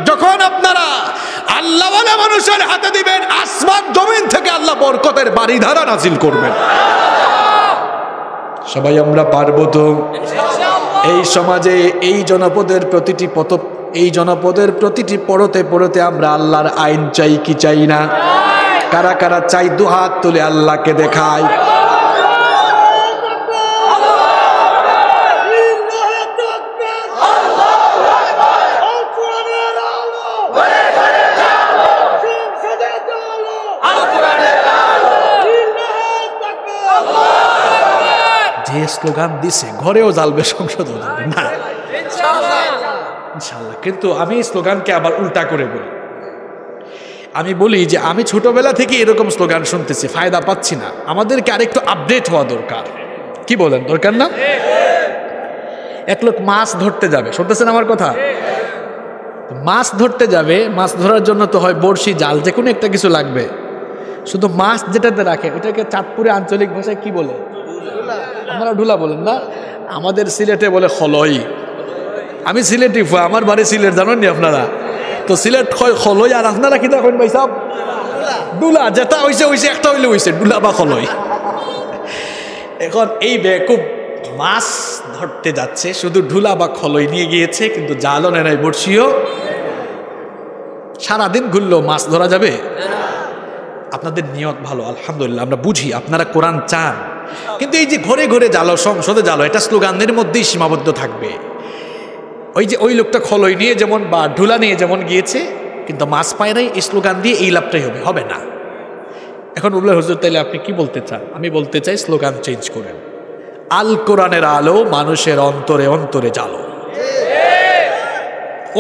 যখন আপনারা আল্লাহওয়ালা মানুষের হাতে দিবেন, আসমান জমিন থেকে আল্লাহ বরকতের বাড়িধারা নাজিল করবেন। সবাই আমরা পারবো তো? এই সমাজে এই জনপদের প্রতিটি পড়তে পড়তে আমরা আল্লাহর আইন চাই কি চাই না? কারা কারা চাই দুহাত তুলে আল্লাহকে দেখায়। যে স্লোগান দিছে ঘরেও জ্বালবে, সংসদেও জ্বালবে না ইনশাআল্লাহ। কিন্তু আমি এই স্লোগানকে আবার উল্টা করে বলি। আমি বলি যে আমি ছোটবেলা থেকে এরকম স্লোগান শুনতেছি, ফায়দা পাচ্ছি না, আমাদেরকে আরেকটু আপডেট হওয়া দরকার। কি বলেন, দরকার না? এক লোক মাছ ধরতে যাবে, শুনতেছেন আমার কথা? মাছ ধরতে যাবে, মাছ ধরার জন্য তো হয় বড়শি, জাল, যে কোনো একটা কিছু লাগবে। শুধু মাছ যেটাতে রাখে ওটাকে চাঁদপুরে আঞ্চলিক ভাষায় কি বলে? আপনারা ঢুলা বলেন না, আমাদের সিলেটে বলে খলই। আমি সিলেটি, আমার বাড়ি সিলেট, জানেন নি আপনারা? তো সিলেট খলই, আর আপনারা কি দেখেন ভাই সাহেব? ডুলা। যেটা হয়েছে হয়েছে, একটা হইলে হয়েছে, ডুলা বা খলই। এখন এই বেকুব মাছ ধরতে যাচ্ছে, শুধু ঢুলা বা খলই নিয়ে গিয়েছে, কিন্তু জালও নেয় নাই, বড়শিও। সারাদিন ঘুরলেও মাছ ধরা যাবে? আপনাদের নিয়ত ভালো, আলহামদুলিল্লাহ, আমরা বুঝি আপনারা কোরআন চান, কিন্তু এই যে ঘরে ঘরে জ্বালো, সংসদে জ্বালো, এটা স্লোগানের মধ্যেই সীমাবদ্ধ থাকবে। ওই যে ওই লোকটা খলই নিয়ে যেমন বা ঢুলা নিয়ে যেমন গিয়েছে, কিন্তু মাছ পায় নাই, এই স্লোগান দিয়ে এই লাভটাই হবে না। এখন বললে হুজুর তাইলে আপনি কি বলতে চান? আমি বলতে চাই স্লোগান চেঞ্জ করেন। আল কোরআনের আলো মানুষের অন্তরে অন্তরে জ্বালো।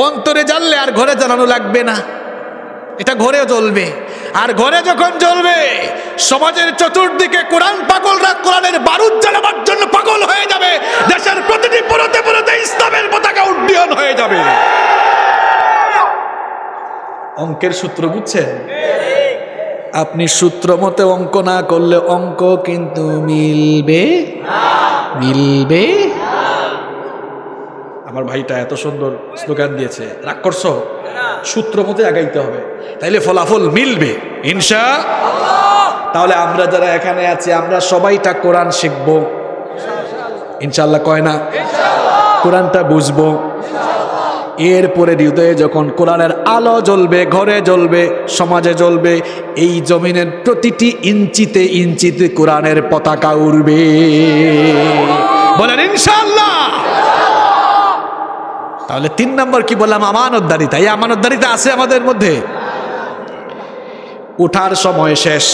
অন্তরে জ্বাললে আর ঘরে জ্বালানো লাগবে না, এটা ঘরে জ্বলবে। আর ঘরে যখন জ্বলবে, সমাজের চতুর্দিকে কোরআন পাগলরা কোরআনের বারুদ জ্বালাবার জন্য পাগল হয়ে যাবে। দেশের প্রতিটি পরতে পরতে ইসলামের পতাকা উড্ডীয়মান হয়ে যাবে। অঙ্কের সূত্র বুঝছেন? আপনি সূত্র মতে অঙ্ক না করলে অঙ্ক কিন্তু মিলবে মিলবে। আমার ভাইটা এত সুন্দর স্লোগান দিয়েছে, রাগ করছো? সূত্র মতে আগাইতে হবে, তাইলে ফলাফল মিলবে ইনশাআল্লাহ। তাহলে আমরা যারা এখানে আছি, আমরা সবাইটা কোরআন শিখব ইনশাআল্লাহ, কয় না? কোরআনটা বুঝবো। এরপরে হৃদয়ে যখন কোরআনের আলো জ্বলবে, ঘরে জ্বলবে, সমাজে জ্বলবে, এই জমিনের প্রতিটি ইঞ্চিতে ইঞ্চিতে কোরআনের পতাকা উড়বে। বলেন ইনশাআল্লাহ। তাহলে 3 নম্বর কি বললাম? আমানতদারিতা। এই আমানতদারিতা আছে আমাদের মধ্যে। উঠার সময় শেষ।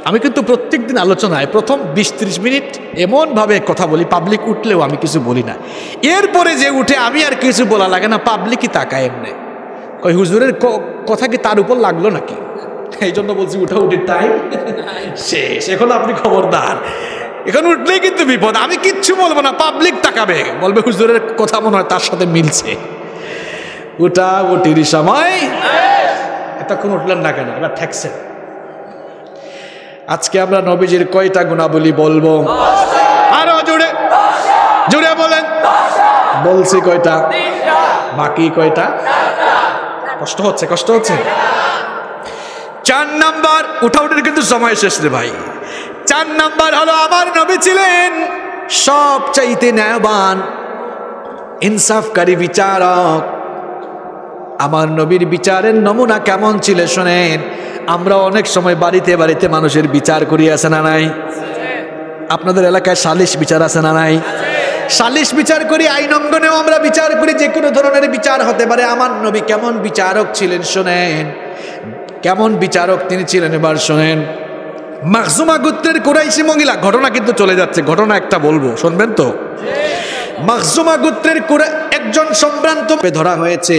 আমি কিন্তু প্রত্যেকদিন আলোচনায় প্রথম 20-30 মিনিট এমনভাবে কথা বলি, পাবলিক উঠলেও আমি কিছু বলি না। এরপরে যে উঠে আমি আর কিছু বলা লাগে না, পাবলিকই তাকায় এমনি, কই হুজুরের কথা কি তার উপর লাগলো নাকি? এই জন্য বলছি উঠাউঠির টাইম শেষ। এখন আপনি খবরদার, এখন উঠলেই কিন্তু বিপদ। আমি কিচ্ছু বলবো না, পাবলিক তাকাবে, বলবে হুজুরের কথা মনে হয় তার সাথে মিলছে। উঠাউঠির সময় এতক্ষণ উঠলেন না কেন? এবার ঠেকছেন। আজকে আমরা নবীজির কয়টা গুণাবলী বলবো? আরো জোরে জোরে বলেন। বলছি কয়টা? বাকি কয়টা? কষ্ট হচ্ছে, কষ্ট হচ্ছে। 4 নাম্বার, উঠাউঠির কিন্তু সময় শেষ রে ভাই। 4 নাম্বার হলো আমার নবী ছিলেন সবচাইতে ন্যায়বান, ইনসাফকারী বিচারক। আমার নবীর বিচারের নমুনা কেমন ছিল শোনেন। আমরা অনেক সময় বাড়িতে বাড়িতে মানুষের বিচার করি, আছে না নাই? আপনাদের এলাকায় সালিশ বিচার আছে না নাই? সালিশ বিচার করি, আইন অঙ্গনেও আমরা বিচার করি, যে কোনো ধরনের বিচার হতে পারে। আমার নবী কেমন বিচারক ছিলেন শোনেন, কেমন বিচারক তিনি ছিলেন। এবার শোনেন, মাখজুমা গোত্রের কুরাইশি মহিলা, ঘটনা কিন্তু চলে যাচ্ছে, ঘটনা একটা বলবো, শুনবেন তো? মাখজুমা গোত্রের একজন সম্ভ্রান্ত ধরা হয়েছে।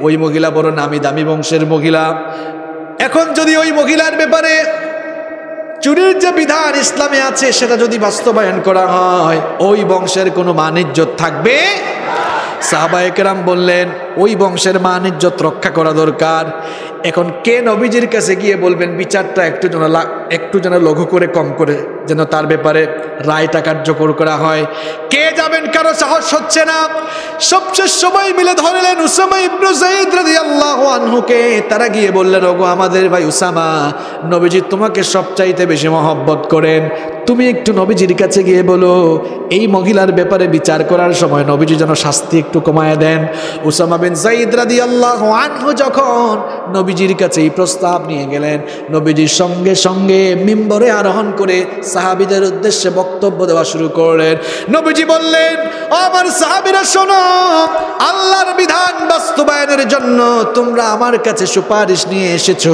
ওই মহিলা বড় নামি দামি বংশের মহিলা। এখন যদি ওই মহিলার ব্যাপারে চুরির যে বিধান ইসলামে আছে সেটা যদি বাস্তবায়ন করা হয়, ওই বংশের কোনো মান ইজ্জত থাকবে? সাহাবায়ে কেরাম বললেন ওই বংশের মান ইজ্জত রক্ষা করা দরকার। এখন কে নবীজির কাছে গিয়ে বলবেন বিচারটা একটু যেন লঘু করে, কম করে যেন তার ব্যাপারে রায়টা কার্যকর করা হয়? কে যাবেন? কারো সাহস হচ্ছে না। সবচেয়ে সবাই মিলে ধরলেন উসামা ইবনে যায়েদ রাদিয়াল্লাহু আনহুকে। তারা গিয়ে বললেন, ওগো আমাদের ভাই উসামা, নবীজি তোমাকে সবচাইতে বেশি মহব্বত করেন, তুমি একটু নবীজির কাছে গিয়ে বলো এই মহিলার ব্যাপারে বিচার করার সময় নবীজি যেন শাস্তি একটু কমায় দেন। উসামা বিন যায়েদ রাদিয়াল্লাহু আনহু যখন নবীজির কাছে এই প্রস্তাব নিয়ে গেলেন, নবীজির সঙ্গে সঙ্গে মিম্বরে আরোহণ করে সাহাবীদের উদ্দেশ্যে বক্তব্য দেওয়া শুরু করলেন। নবীজি বললেন, আমার সাহাবীরা শোনো, আল্লাহর বিধান বাস্তবায়নের জন্য তোমরা আমার কাছে সুপারিশ নিয়ে এসেছো।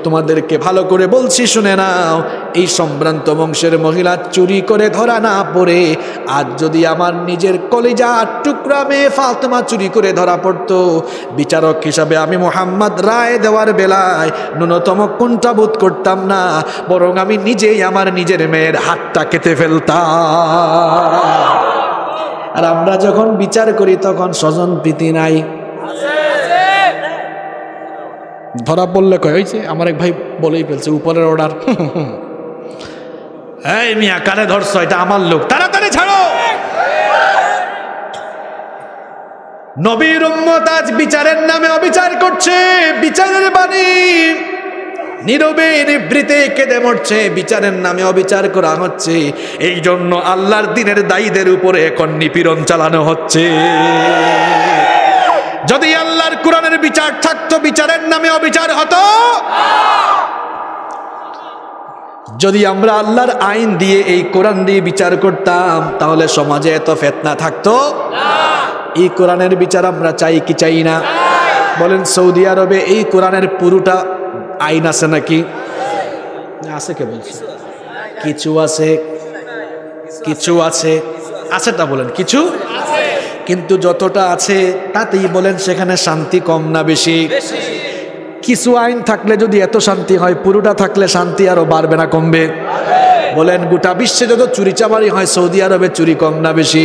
তোমাদেরকে ভালো করে বলছি, শুনে নাও। এই সম্ভ্রান্ত বংশের মহিলা চুরি করে ধরা না পড়ে, আজ যদি আমার নিজের কলিজার টুকরা মেয়ে ফাতেমা চুরি করে ধরা পড়তো, বিচারক হিসাবে আমি মুহাম্মদ রায় দেওয়ার বেলায় ন্যূনতম কুণ্ঠাবোধ করতাম না, বরং আমি নিজেই আমার নিজের মেয়ের হাতটা কেটে ফেলতাম। আর আমরা যখন বিচার করি তখন স্বজন প্রীতি নাই। ধরা পড়লে কয় হয়েছে, আমার এক ভাই বলেই ফেলছে উপরের অর্ডার। এই মিয়া কারে ধরছো? এটা আমার লোক, তাড়াতাড়ি ছাড়ো। নবীর উম্মত আজ বিচারের নামে অবিচার করছে। বিচারের বাণী নীরবে নিভৃতে কেঁদে মরছে, বিচারের নামে অবিচার করা হচ্ছে। এই জন্য আল্লাহর দ্বীনের দায়ীদের উপরে এখন নিপীড়ন চালানো হচ্ছে। যদি আল্লাহর কোরআনের বিচার থাকতো, বিচারের নামে অবিচার হতো? যদি আমরা আল্লাহর আইন দিয়ে, এই কোরআন দিয়ে বিচার করতাম, তাহলে সমাজে এত ফিতনা থাকতো না। এই কোরআনের বিচার আমরা চাই কি চাই না? বলেন, সৌদি আরবে এই কোরআনের পুরোটা আইন আছে নাকি? আছে কে বলছে? কিছু আছে, কিছু আছে, আছেটা বলেন কিছু, কিন্তু যতটা আছে তাতেই বলেন সেখানে শান্তি কম না বেশি? কিছু আইন থাকলে যদি এত শান্তি হয়, পুরোটা থাকলে শান্তি আরো বাড়বে না কমবে? বলেন, গোটা বিশ্বে যত চুরি চামারি হয়, সৌদি আরবে চুরি কম না বেশি?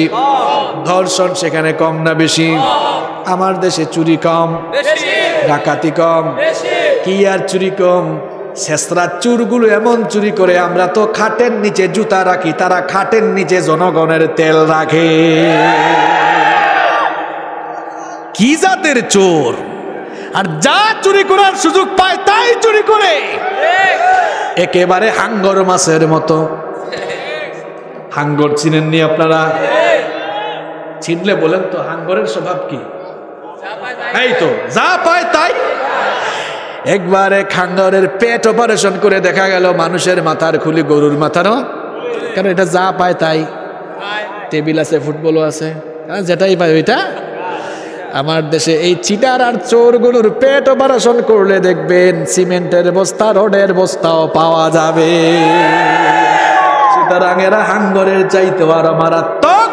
ধর্ষণ সেখানে কম না বেশি? আমার দেশে চুরি কম, ডাকাতি কম, কি আর চুরি কম? শেষরা চুরগুলো এমন চুরি করে, আমরা তো খাটের নিচে জুতা রাখি, তারা খাটের নিচে জনগণের তেল রাখে। কি জাতের চোর! আর যা চুরি করার সুযোগ পায় তাই চুরি করে, একেবারে হাঙ্গর মাছের মতো। হাঙ্গর চিনেননি আপনারা? চিনলে বলেন তো, হাঙ্গরের স্বভাব কি? এই তো, যা পায় তাই। একবারে হাঙ্গরের পেট অপারেশন করে দেখা গেল মানুষের মাথার খুলি গরুর মাথারও, কারণ এটা যা পায় তাই। টেবিল আছে, ফুটবলও আছে, যেটাই পায় ওইটা। আমার দেশে এই চিটার আর চোরগুলোর পেট অপারেশন করলে দেখবেন সিমেন্টের বস্তা, রডের বস্তাও পাওয়া যাবে। সুতরাং এরা হাঙ্গরের চাইতে আরো মারাত্মক।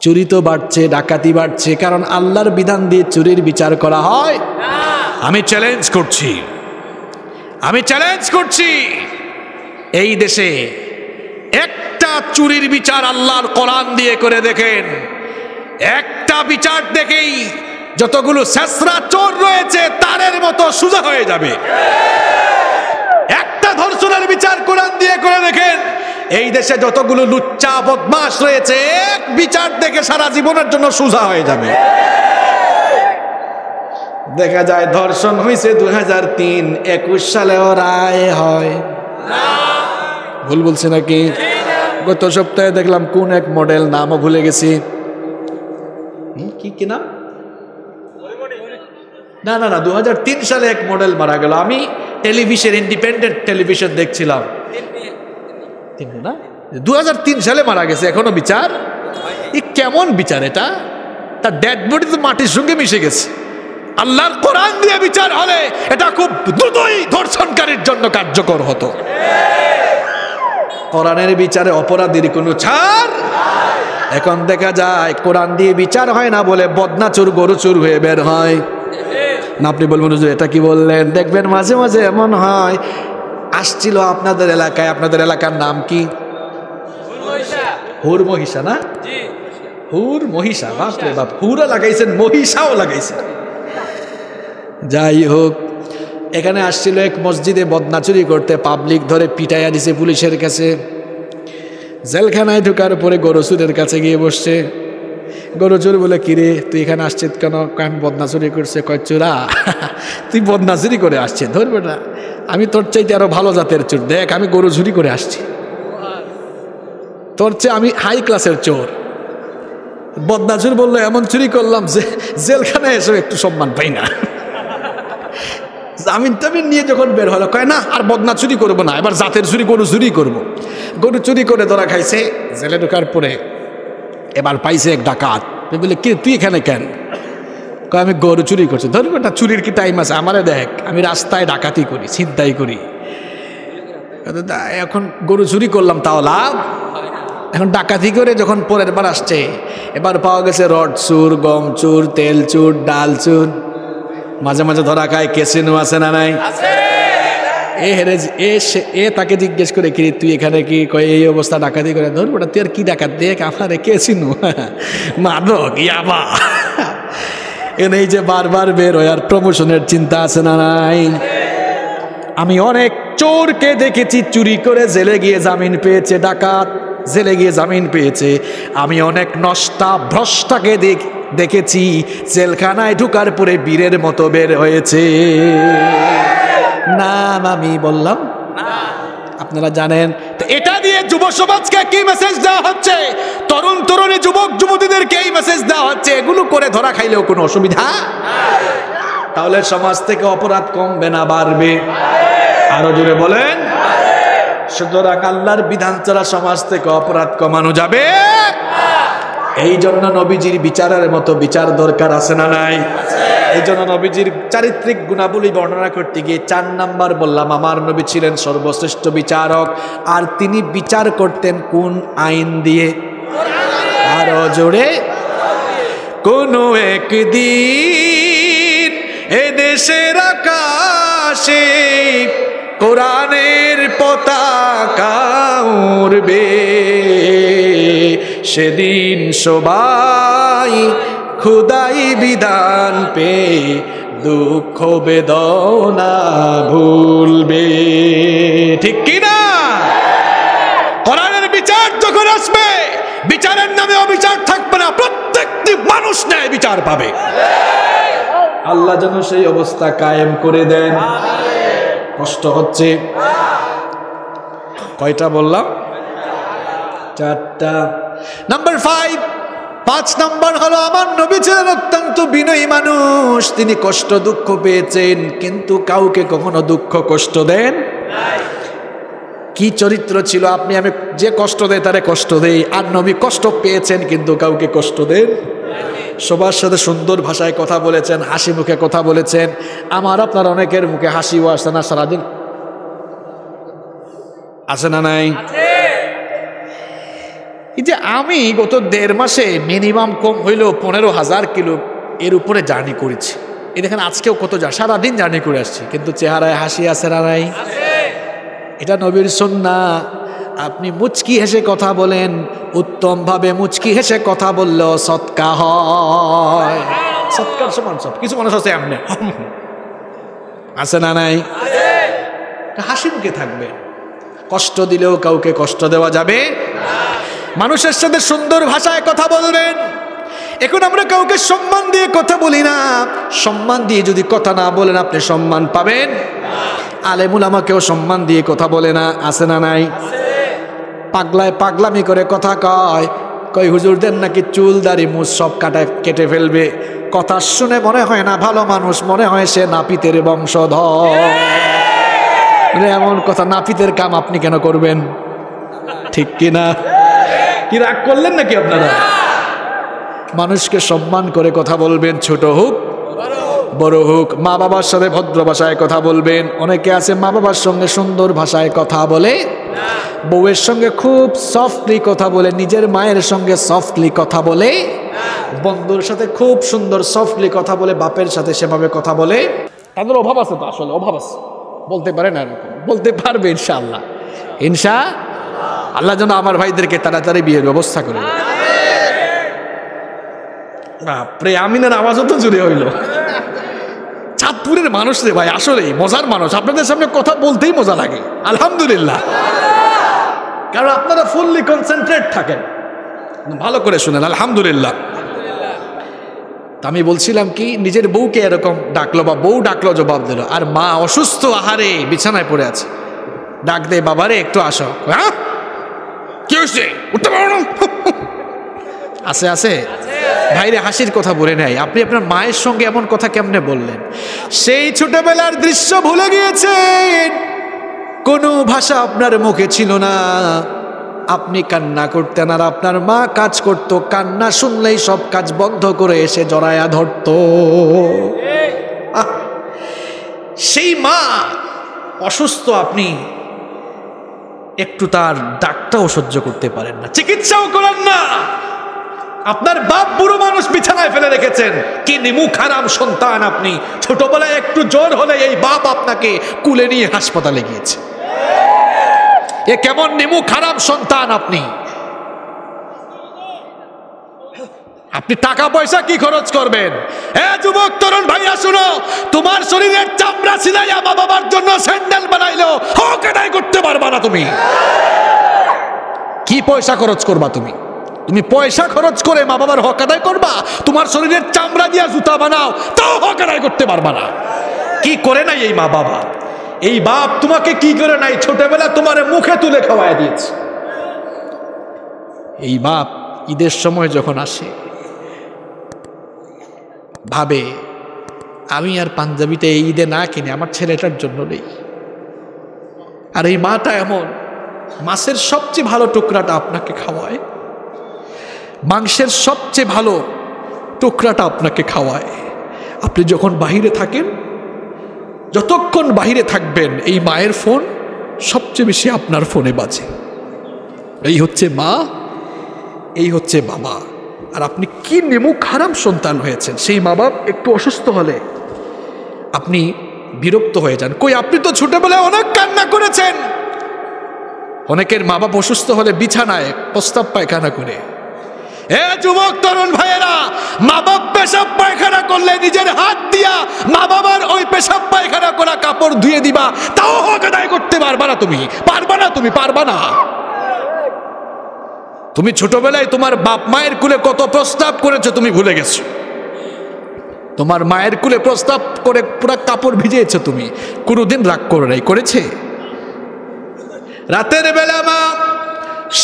চুরি তো বাড়ছে, ডাকাতি বাড়ছে, কারণ আল্লাহর বিধান দিয়ে চুরির বিচার করা হয়। আমি চ্যালেঞ্জ করছি, এই দেশে একটা চুরির বিচার আল্লাহর কোরআন দিয়ে করে দেখেন। একটা বিচার দেখেই যতগুলো শেষরা চোর রয়েছে তারের মতো সোজা হয়ে যাবে। একটা ধর্ষণের বিচার কোরআন দিয়ে করে দেখেন, এই দেশে যতগুলো লুচ্চা বদমাশ রয়েছে, এক বিচার দেখে সারা জীবনের জন্য সোজা হয়ে যাবে। দেখা যায় ধর্ষণ হয়েছে 2003, 21 সালেও রায় হয় না। ভুল বলছি নাকি? গত সপ্তাহে দেখলাম কোন এক মডেল, নামও ভুলে গেছি, কি নাম? না না না, 2003 সালে এক মডেল মারা গেল। আমি টেলিভিশন, ইন্ডিপেন্ডেন্ট টেলিভিশন দেখছিলাম, 2003 সালে মারা গেছে, এখনো বিচার? কেমন বিচার এটা? তার ডেড বডি তো মাটির সঙ্গে মিশে গেছে। আল্লাহর কোরআন দিয়ে বিচার হলে এটা খুব দ্রুতই ধর্ষণকারীর জন্য কার্যকর হতো। কোরআনের বিচারে অপরাধীর কোনো ছাড়। এখন দেখা যায় কোরআন দিয়ে বিচার হয় না বলে বদনা চোর, গরু চোর হয়ে বের হয়। না আপনি বলবেন হুজুর এটা কি বললেন। দেখবেন মাঝে মাঝে এমন হয়, আসছিল আপনাদের এলাকায়, আপনাদের এলাকার নাম কি? হুর মহিষা না? হুর মহিষা, বাপরে বাপ, হুরও লাগাইছেন মহিষাও লাগাইছেন। যাই হোক, এখানে আসছিল এক মসজিদে বদনা চুরি করতে, পাবলিক ধরে পিটাইয়া দিছে পুলিশের কাছে। জেলখানায় ঢোকার পরে গরু চুরের কাছে গিয়ে বসছে। গরু চোর বলে, কিরে তুই এখানে আসছিস কেন? আমি বদনা চুরি করছে। কয় চোরা তুই বদনা চুরি করে আসছিস? ধরবে না, আমি তোর চাইতে আরো ভালো জাতের চোর, দেখ আমি গরু চুরি করে আসছি, তোর চেয়ে আমি হাই ক্লাসের চোর। বদনা চোর বললো, এমন চুরি করলাম যে জেলখানায় এসে একটু সম্মান পাই না। জামিন টামিন নিয়ে যখন বের হলো, কয় না আর বদনা চুরি করবো না, এবার জাতের চুরি গরু চুরি করবো। গরু চুরি করে ধরা খাইছে। জেলে ঢোকার পরে এবার পাইছে এক ডাকাত। বলে, কি তুই এখানে কেন? কয় আমি গরু চুরি করছি। ধরবো না, চুরির কি টাইম আছে? আমারে দেখ, আমি রাস্তায় ডাকাতি করি, ছিনতাই করি, এখন গরু চুরি করলাম তাও লাভ? এখন ডাকাতি করে যখন পরের বার আসছে, এবার পাওয়া গেছে রড চুর, গম চুর, তেল চুর, ডাল চুর। মাঝে মাঝে ধরা খায় কেসিনো, আছে না নাই? এ হেরে এ তাকে জিজ্ঞেস করে, কি তুই এখানে কি? কয় এই অবস্থা ডাকাতি করে। ধরবো না, তুই আর কি ডাকাত? দেখ আমার কেসিনো, মাদক, ইয়াবা। এই যে বারবার বের হয়, আর প্রমোশনের চিন্তা আছে না নাই? আমি অনেক চোরকে দেখেছি চুরি করে জেলে গিয়ে জামিন পেয়েছে, ডাকাত জেলে গিয়ে জামিন পেয়েছে। আমি অনেক নষ্টা ভ্রষ্টাকে দেখেছি জেলখানায় ঢুকার পরে বীরের মতো বের হয়েছে। নাম আমি বললাম, আপনারা জানেন। তো এটা দিয়ে যুব সমাজকে কি মেসেজ দেওয়া হচ্ছে? তরুণ তরুণী যুবক যুবতীদেরকে এই মেসেজ দেওয়া হচ্ছে, এগুলো করে ধরা খাইলেও কোনো অসুবিধা। তাহলে সমাজ থেকে অপরাধ কমবে না বাড়বে? আরো জোরে বলেন। সুতরাং আল্লাহর বিধান ছাড়া সমাজ থেকে অপরাধ কমানো যাবে। এই জন্য নবীজির বিচারের মতো বিচার দরকার, আছে না নাই? এই জন্য নবীজির চারিত্রিক গুণাবলী বর্ণনা করতে গিয়ে 4 নাম্বার বললাম, আমার নবী ছিলেন সর্বশ্রেষ্ঠ বিচারক। আর তিনি বিচার করতেন কোন আইন দিয়ে? আরো জোরে। কোন একদিন এ দেশের আকাশে কোরআনের পতাকা উড়বে, সেদিন সবাই খুদাই বিধান পে দুঃখ বেদনা ভুলবে। ঠিক কি না? কোরআনের বিচার যখন আসবে, বিচারের নামে অবিচার থাকবে না, প্রত্যেকটি মানুষ ন্যায় বিচার পাবে। আল্লাহ যেন সেই অবস্থা কায়েম করে দেন। কষ্ট হচ্ছে, কয়টা বললাম? 4টা। নাম্বার 5 নাম্বার হলো, আমার নবী ছিলেন অত্যন্ত বিনয়ী মানুষ। তিনি কষ্ট দুঃখ পেয়েছেন, কিন্তু কাউকে কখনো দুঃখ কষ্ট দেন। কি চরিত্র ছিল? আপনি আমি যে কষ্ট দেয় তারে কষ্ট দেই, আর নবী কষ্ট পেয়েছেন কিন্তু কাউকে কষ্ট দেন। সবার সাথে সুন্দর ভাষায় কথা বলেছেন, হাসি মুখে কথা বলেছেন। আমার আপনার অনেকের মুখে হাসিও আসে না সারাদিন, আছে না নাই? এই যে আমি গত 1.5 মাসে মিনিমাম কম হইলেও 15,000 কিলো এর উপরে জার্নি করেছি। এই দেখেন আজকেও কত সারাদিন জার্নি করে আসছি, কিন্তু চেহারায় হাসি আছে না নাই? এটা নবীর সুন্নাহ। আপনি মুচকি হেসে কথা বলেন, উত্তম ভাবে মুচকি হেসে কথা বললেও সৎকা হয়। সৎকার সমান সব কিছু মানুষ আছে এমনি, আছে না নাই? হাসি মুখে থাকবে। কষ্ট দিলেও কাউকে কষ্ট দেওয়া যাবে। মানুষের সাথে সুন্দর ভাষায় কথা বলবেন। এখন আমরা কাউকে সম্মান দিয়ে কথা বলি না। সম্মান দিয়ে যদি কথা না বলেন, আপনি সম্মান পাবেন? আলেমুল আমাকেও সম্মান দিয়ে কথা বলে না, আছে না নাই? পাগলায় পাগলামি করে কথা কয় হুজুরদের নাকি চুল দাড়ি মুছ সব কেটে ফেলবে। কথা শুনে মনে হয় না ভালো মানুষ, মনে হয় সে নাপিতের বংশধর। এমন কথা, নাপিতের কাম আপনি কেন করবেন? ঠিক কিনা? কি রাগ করলেন নাকি আপনারা? মানুষকে সম্মান করে কথা বলবেন, ছোট হোক বড় হোক। মা বাবার সাথে ভদ্র ভাষায় কথা বলবেন। অনেকে আছে মা বাবার সঙ্গে সুন্দর ভাষায় কথা বলে, বউয়ের সঙ্গে খুব সফটলি কথা বলে, নিজের মায়ের সঙ্গে সফটলি কথা বলে, বন্ধুর সাথে খুব সুন্দর সফটলি কথা বলে, বাপের সাথে সেভাবে কথা বলে। তাদের অভাব আছে তো, আসলে অভাব আছে, বলতে পারে না এরকম, বলতে পারবে ইনশাআল্লাহ। আল্লাহ যেন আমার ভাইদেরকে তাড়াতাড়ি বিয়ের ব্যবস্থা করে। বাপরে, আমিনের আওয়াজও তো জুড়ে হইল। চাঁদপুরের মানুষ রে ভাই, আসলেই মজার মানুষ। আপনাদের সামনে কথা বলতেই মজা লাগে, আলহামদুলিল্লাহ, কারণ আপনারা ফুললি কনসেন্ট্রেট থাকেন। ভালো করে শুনেন, আলহামদুলিল্লাহ। আমি বলছিলাম কি, নিজের বউকে এরকম ডাকলো বা বউ ডাকলো, জবাব দিল, আর মা অসুস্থ, আহারে বিছানায় পড়ে আছে, ডাক দে বাবারে একটু আসো। হ্যাঁ, কি হয়েছে, উঠতে পারো না? আছে আছে ভাইরে, হাসির কথা বলে নাই। আপনি আপনার মায়ের সঙ্গে এমন কথা কেমনে বললেন? সেই ছোটবেলার দৃশ্য ভুলে গিয়েছেন, কোনো ভাষা আপনার মুখে ছিল না, আপনি কান্না করতেন আর আপনার মা কাজ করত, কান্না শুনলেই সব কাজ বন্ধ করে এসে জড়ায়া ধরত। সেই মা অসুস্থ, আপনি একটু তার ডাকটাও সহ্য করতে পারেন না, চিকিৎসাও করেন না। আপনার বাপ বুড়ো মানুষ বিছানায় ফেলে রেখেছেন, কি নিমু খারাপ সন্তান আপনি। ছোটবেলায় একটু জ্বর হলে এই বাপ আপনাকে কুলে নিয়ে হাসপাতালে গিয়েছে। এ কেমন নিমু খারাপ সন্তান আপনি। আপনি টাকা পয়সা কি খরচ করবেন? এ যুবক তরুণ ভাইয়া শুনো, তোমার শরীরের চামড়া ছিলাইয়া মা বাবার জন্য স্যান্ডেল বানাইলো, হক আদায় করতে পারবা না তুমি। কি পয়সা খরচ করবা তুমি? তুমি পয়সা খরচ করে মা বাবার হক আদায় করবা? তোমার শরীরের চামড়া দিয়া জুতা বানাও, তাও হক আদায় করতে পারবা না। কি করে নাই এই মা বাবা? এই বাপ তোমাকে কি করে নাই? ছোটবেলা তোমার মুখে তুলে খাওয়ায় দিয়েছে। এই বাপ ঈদের সময় যখন আসে ভাবে, আমি আর পাঞ্জাবিটা এই ঈদে না কিনে আমার ছেলেটার জন্য নেই। আর এই মাটা এমন, মাছের সবচেয়ে ভালো টুকরাটা আপনাকে খাওয়ায়, মাংসের সবচেয়ে ভালো টুকরাটা আপনাকে খাওয়ায়। আপনি যখন বাহিরে থাকেন, যতক্ষণ বাহিরে থাকবেন, এই মায়ের ফোন সবচেয়ে বেশি আপনার ফোনে বাজে। এই হচ্ছে মা, এই হচ্ছে বাবা। আর আপনি কি নেমু খারাপ সন্তান হয়েছেন। সেই মা বাপ একটু অসুস্থ হলে আপনি বিরক্ত হয়ে যান। কই, আপনি তো ছোটবেলায় অনেক কান্না করেছেন। অনেকের মা বাপ অসুস্থ হলে বিছানায় প্রস্তাব পায়খানা করে। এ যুবক তরুণ ভাইয়েরা, মা বাপ পেশাব পায়খানা করলে নিজের হাত দিয়া মা বাবার ওই পেশাব পায়খানা করা কাপড় ধুয়ে দিবা, তাও হক আদায় করতে পারবা না তুমি। পারবা না, তুমি পারবা না। তুমি ছোটবেলায় তোমার বাপ মায়ের কুলে কত প্রস্তাব করেছো তুমি ভুলে গেছো। তোমার মায়ের কুলে প্রস্তাব করে পুরা কাপড় ভিজিয়েছো তুমি, কোনোদিন রাগ করে নাই? করেছে? রাতের বেলা মা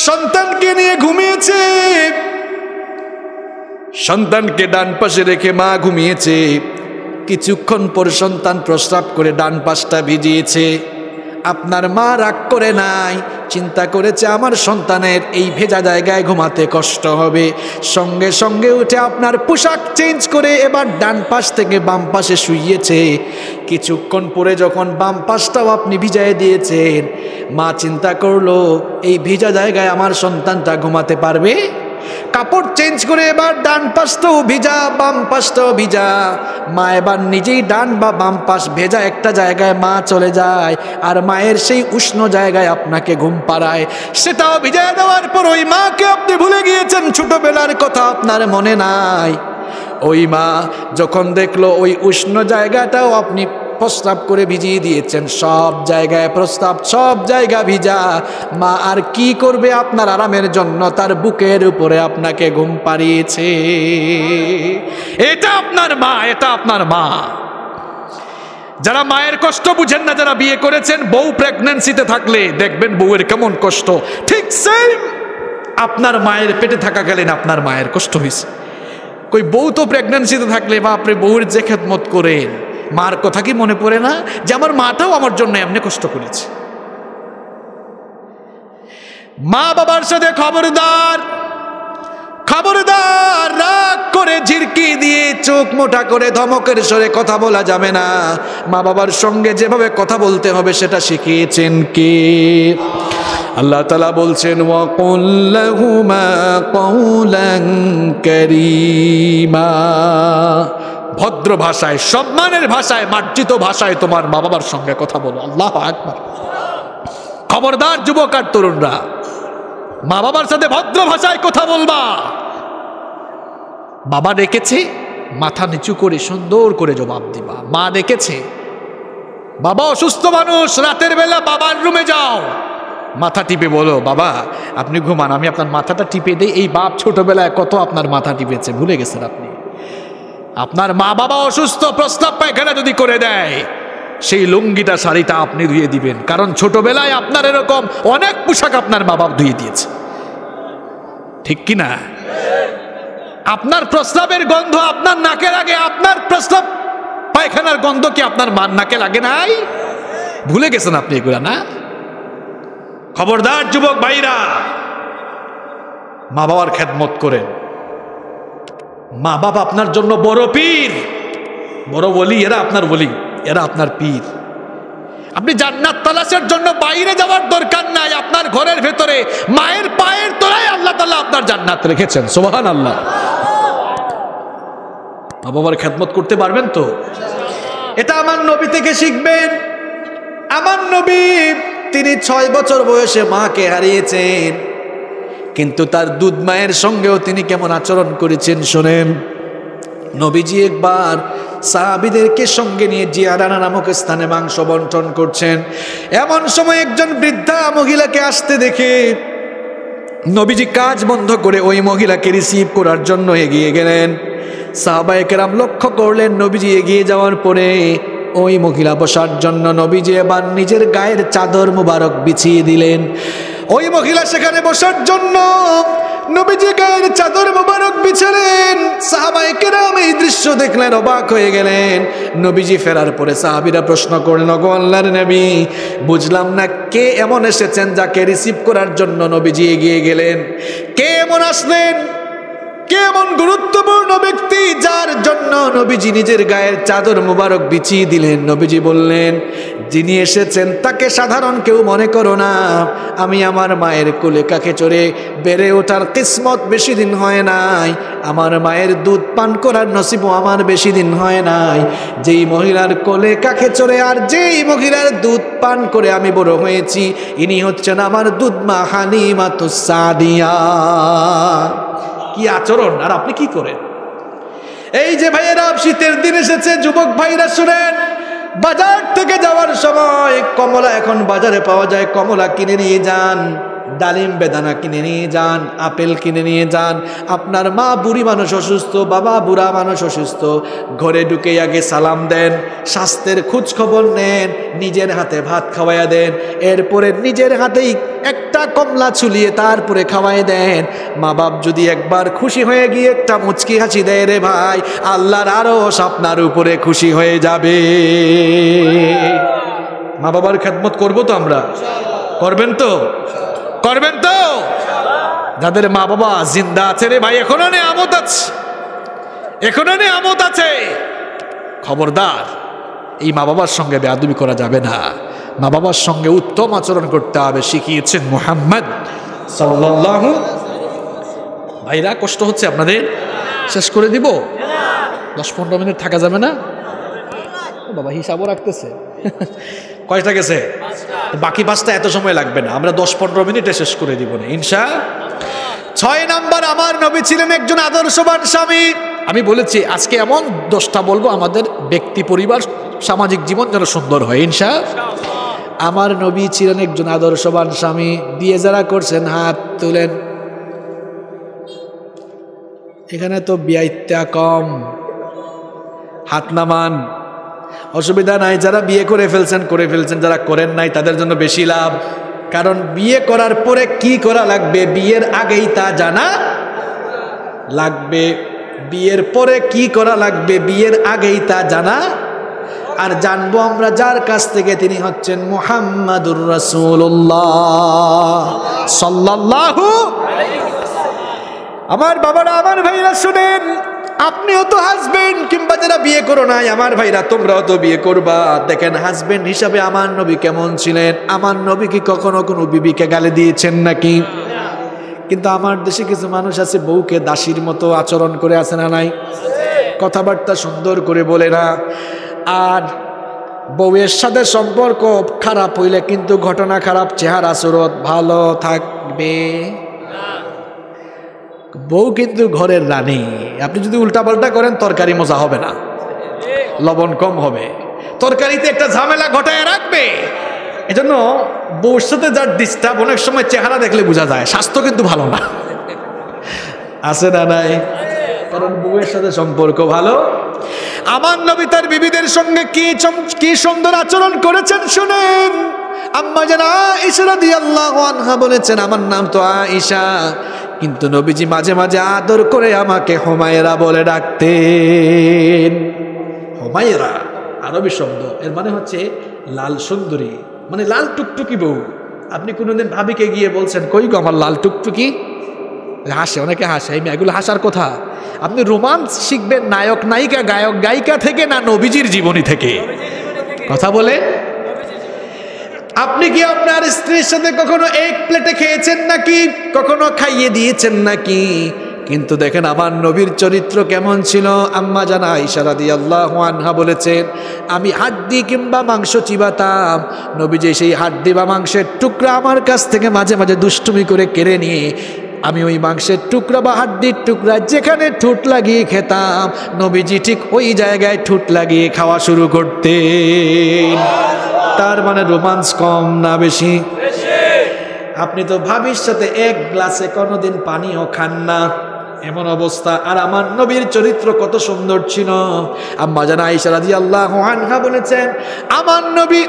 সন্তানকে নিয়ে ঘুমিয়েছে, সন্তানকে ডান পাশে রেখে মা ঘুমিয়েছে। কিছুক্ষণ পর সন্তান প্রস্রাব করে ডান পাশটা ভিজিয়েছে। আপনার মা রাগ করে নাই, চিন্তা করেছে আমার সন্তানের এই ভেজা জায়গায় ঘুমাতে কষ্ট হবে। সঙ্গে সঙ্গে উঠে আপনার পোশাক চেঞ্জ করে এবার ডান পাশ থেকে বাম পাশে শুইয়েছে। কিছুক্ষণ পরে যখন বাম পাশটাও আপনি ভিজায় দিয়েছেন, মা চিন্তা করলো এই ভিজা জায়গায় আমার সন্তানটা ঘুমাতে পারবে। কাপড় চেঞ্জ করে এবার ডান পাশটাও ভিজা, বাম পাশটাও ভিজা। মা এবার নিজেই ডান বা বাম পাশ ভেজা একটা জায়গায় মা চলে যায়, আর মায়ের সেই উষ্ণ জায়গায় আপনাকে ঘুম পাড়ায়। সেটাও ভিজায় দেওয়ার পর ওই মাকে আপনি ভুলে গিয়েছেন, ছোটবেলার কথা আপনার মনে নাই। ওই মা যখন দেখলো ওই উষ্ণ জায়গাটাও আপনি প্রস্রাব করে ভিজিয়ে দিয়েছেন, সব জায়গায় প্রস্রাব, সব জায়গা ভিজা, মা আর কি করবে আপনার আরামের জন্য? তার বুকের উপরে আপনাকে ঘুম পাড়িয়েছে। এটা আপনার মা, এটা আপনার মা। যারা মায়ের কষ্ট বুঝেন না, যারা বিয়ে করেছেন, বউ প্রেগন্যান্সিতে থাকলে দেখবেন বউয়ের কেমন কষ্ট, ঠিক সেম আপনার মায়ের পেটে থাকাকালীন আপনার মায়ের কষ্ট হয়েছে। কই, বউ তো প্রেগন্যান্সিতে থাকলে বা আপনি বউয়ের যে খেদমত করেন, মার কথা কি মনে পড়ে না যে আমার মাটাও আমার জন্য এমনি কষ্ট করেছে? মা বাবার সাথে খবরদার, খবরদার, রাগ করে ঝিরকি দিয়ে চোখ মোটা করে ধমকের স্বরে কথা বলা যাবে না। মা বাবার সঙ্গে যেভাবে কথা বলতে হবে সেটা শিখিয়েছেন কে? আল্লাহ তাআলা বলছেন ওয়াকুল লাহুমা কাওলান কারীমা, ভদ্র ভাষায়, সম্মানের ভাষায়, মার্জিত ভাষায় তোমার মা বাবার সঙ্গে কথা বলো। আল্লাহু আকবার। খবরদার যুবক আর তরুণরা, মা বাবার সাথে ভদ্র ভাষায় কথা বলবা। বাবা ডেকেছে, মাথা নিচু করে সুন্দর করে জবাব দিবা। মা ডেকেছে, বাবা অসুস্থ মানুষ, রাতের বেলা বাবার রুমে যাও, মাথা টিপে বলো বাবা আপনি ঘুমান, আমি আপনার মাথাটা টিপে দেই। এই বাপ ছোটবেলায় কত আপনার মাথা টিপেছে, ভুলে গেছেন আপনি। আপনার মা বাবা অসুস্থ, প্রস্রাব পায়খানা যদি করে দেয়, সেই লুঙ্গিটা শাড়িটা আপনি ধুয়ে দিবেন, কারণ ছোটবেলায় আপনার এরকম অনেক পোশাক আপনার মা বাবা ধুয়ে দিয়েছে, ঠিক কিনা? আপনার প্রস্রাবের গন্ধ আপনার নাকে লাগে, আপনার প্রস্রাব পায়খানার গন্ধ কি আপনার মার নাকে লাগে নাই? ভুলে গেছেন আপনি এগুলা না? খবরদার যুবক ভাইরা, মা বাবার খেদমত করেন। মা বাবা আপনার জন্য বড় পীর, বড় ওলি, এরা আপনার ওলি, এরা আপনার পীর। আপনি জান্নাত তালাশের জন্য বাইরে যাওয়ার দরকার নাই, আপনার ঘরের ভেতরে মায়ের পায়ের তলায় আল্লাহ তাআলা আপনার জান্নাত রেখেছেন। সুবহানাল্লাহ। মা বাবার খেদমত করতে পারবেন তো? এটা আমার নবী থেকে শিখবেন। আমার নবী তিনি 6 বছর বয়সে মাকে হারিয়েছেন, কিন্তু তার দুধ মায়ের সঙ্গেও তিনি কেমন আচরণ করেছেন শোনেন। নবীজি একবার সাহাবীদেরকে সঙ্গে নিয়ে জিয়ারানা নামক স্থানে মাংস বন্টন করছেন। এমন সময় একজন বৃদ্ধা মহিলাকে আসতে দেখে নবীজি কাজ বন্ধ করে ওই মহিলাকে রিসিভ করার জন্য এগিয়ে গেলেন। সাহাবায়ে কেরাম লক্ষ্য করলেন নবীজি এগিয়ে যাওয়ার পরে ওই মহিলা বসার জন্য নবীজি এবার নিজের গায়ের চাদর মুবারক বিছিয়ে দিলেন। ওই মহিলা সেখানে বসার জন্য নবীজি গায়ের চাদর মুবারক বিছালেন। সাহাবায়ে কেরাম এই দৃশ্য দেখলেন, অবাক হয়ে গেলেন। নবীজি ফেরার পরে সাহাবীরা প্রশ্ন করলেন, ওগো আল্লাহর নবী, বুঝলাম না কে এমন এসেছেন যাকে রিসিভ করার জন্য নবীজি এগিয়ে গেলেন? কে এমন আসলেন? কে এমন গুরুত্বপূর্ণ ব্যক্তি যার জন্য নবীজি নিজের গায়ের চাদর মুবারক বিছিয়ে দিলেন? নবীজি বললেন, যিনি এসেছেন তাকে সাধারণ কেউ মনে করো না। আমি আমার মায়ের কোলে কাকে চড়ে বেড়ে ওঠার কিসমত বেশি দিন হয় নাই, আমার মায়ের দুধ পান করার নসিবও আমার বেশি দিন হয় নাই। যেই মহিলার কোলে কাকে চড়ে আর যেই মহিলার দুধ পান করে আমি বড় হয়েছি, ইনি হচ্ছেন আমার দুধমা হালিমাতুস সাদিয়া। কি আচরণ! আর আপনি কি করেন? এই যে ভাইয়েরা, শীতের দিন এসেছে, যুবক ভাইরা শুনেন, বাজার থেকে যাওয়ার সময় কমলা এখন বাজারে পাওয়া যায়, কমলা কিনে নিয়ে যান। ডালিম বেদানা কিনে নিয়ে যান, আপেল কিনে নিয়ে যান। আপনার মা বুড়ি মানুষ অসুস্থ, বাবা বুড়া মানুষ অসুস্থ, ঘরে ঢুকে আগে সালাম দেন, স্বাস্থ্যের খোঁজ খবর নেন, নিজের হাতে ভাত খাওয়াইয়া দেন, এরপরে নিজের হাতেই একটা কমলা ছুলিয়ে তারপরে খাওয়াই দেন। মা বাপ যদি একবার খুশি হয়ে গিয়ে একটা মুচকি হাসি দেয়, রে ভাই, আল্লাহর আরশ আপনার উপরে খুশি হয়ে যাবে। মা বাবার খেদমত করবো তো আমরা? করবেন তো? করবেন তো? যাদের মা বাবা জিন্দা আছে, রে ভাই, এখনো নেয়ামত আছে, এখনো নেয়ামত আছে। খবরদার, এই মা বাবার সঙ্গে বেয়াদবি করা যাবে না। মা বাবার সঙ্গে উত্তম আচরণ করতে হবে, শিখিয়েছেন মুহাম্মদ সাল্লাল্লাহু। ভাইরা, কষ্ট হচ্ছে আপনাদের? শেষ করে দিব? 10-15 মিনিট থাকা যাবে না? বাবা হিসাবও রাখতেছে। কয়টা গেছে? বাকি 5টা এত সময় লাগবে না, আমরা 10-15 মিনিটে শেষ করে দিব না ইনশাআল্লাহ। 6 নাম্বার, আমার নবী ছিলেন একজন আদর্শবান স্বামী। আমি বলেছি আজকে এমন 10টা বলবো আমাদের ব্যক্তি, পরিবার, সামাজিক জীবন যেন সুন্দর হয় ইনশাআল্লাহ। আমার নবী ছিলেন একজন আদর্শবান স্বামী। বিয়ে যারা করছেন হাত তুলেন। এখানে তো বিয়াইত্যা কম, হাত নামান, অসুবিধা নাই। যারা বিয়ে করে ফেলছেন, যারা করেন নাই তাদের জন্য বেশি লাভ। কারণ বিয়ে করার পরে কি করা লাগবে বিয়ের আগেই তা জানা লাগবে, বিয়ের পরে কি করা লাগবে বিয়ের আগেই তা জানা। আর জানবো আমরা যার কাছ থেকে, তিনি হচ্ছেন মুহাম্মাদুর রাসূলুল্লাহ সাল্লাল্লাহু। আমার বাবারা, আমার ভাইরা শুনেন, আপনিও তো হাজবেন্ড, কিংবা যারা বিয়ে করো নাই আমার ভাইরা তোমরাও তো বিয়ে করবা। দেখেন হাজবেন্ড হিসাবে আমার নবী কেমন ছিলেন। আমার নবী কি কখনো কোনো বিবিকে গালি দিয়েছেন নাকি? কিন্তু আমার দেশে কিছু মানুষ আছে বউকে দাসীর মতো আচরণ করে আছে না নাই? কথাবার্তা সুন্দর করে বলে না। আর বউয়ের সাথে সম্পর্ক খারাপ হইলে কিন্তু ঘটনা খারাপ, চেহারা সুরত ভালো থাকবে। বউ কিন্তু ঘরের রানী। আপনি যদি উল্টাপাল্টা করেন তরকারি মজা হবে না, লবণ কম হবে, তরকারিতে একটা ঝামেলা ঘটায় রাখবে। এজন্য বউর সাথে যার ডিস্টার্ব অনেক সময় চেহারা দেখলে বোঝা যায়, স্বাস্থ্য কিন্তু ভালো না। আছে না নাই? কারণ বউয়ের সাথে সম্পর্ক ভালো। আমার নবী তার বিবিদের সঙ্গে কি সুন্দর আচরণ করেছেন শুনেন। আম্মা জান আয়েশা রাদিয়াল্লাহু আনহা বলেছেন, আমার নাম তো আয়েশা, কিন্তু নবীজি মাঝে মাঝে আদর করে আমাকে হুমায়রা বলে ডাকতেন। হুমায়রা আরবি শব্দ, এর মানে হচ্ছে লাল সুন্দরী, মানে লাল টুকটুকি বউ। আপনি কোনোদিন ভাবিকে গিয়ে বলছেন কই গো আমার লাল টুকটুকি? হাসে, অনেকে হাসে। এগুলো হাসার কথা। আপনি রোমান্স শিখবেন নায়ক নায়িকা গায়ক গায়িকা থেকে, না নবীজির জীবনী থেকে? কথা বলে। আপনি কি আপনার স্ত্রীর সাথে কখনো এক প্লেটে খেয়েছেন নাকি? কখনো খাইয়ে দিয়েছেন নাকি? কিন্তু দেখেন আমার নবীর চরিত্র কেমন ছিল। আম্মা জান আয়েশা রাদিয়াল্লাহু আনহা বলেছেন, আমি হাড্ডি কিংবা মাংস চিবাতাম, নবীজি সেই হাড্ডি বা মাংসের টুকরা আমার কাছ থেকে মাঝে মাঝে দুষ্টুমি করে কেড়ে নিয়ে আমি ওই মাংসের টুকরা বা হাড্ডির টুকরা যেখানে ঠোঁট লাগিয়ে খেতাম, নবীজি ঠিক ওই জায়গায় ঠোঁট লাগিয়ে খাওয়া শুরু করতেন। তার মানে রোমান্স কম না বেশি? আপনি তো ভাবির সাথে এক গ্লাসে কোনোদিন পানিও খান না, এমন অবস্থা। আর আমার নবীর চরিত্র কত সুন্দর ছিল। আম্মা জান আয়েশা রাদিয়াল্লাহু আনহা বলেছেন, আমার নবী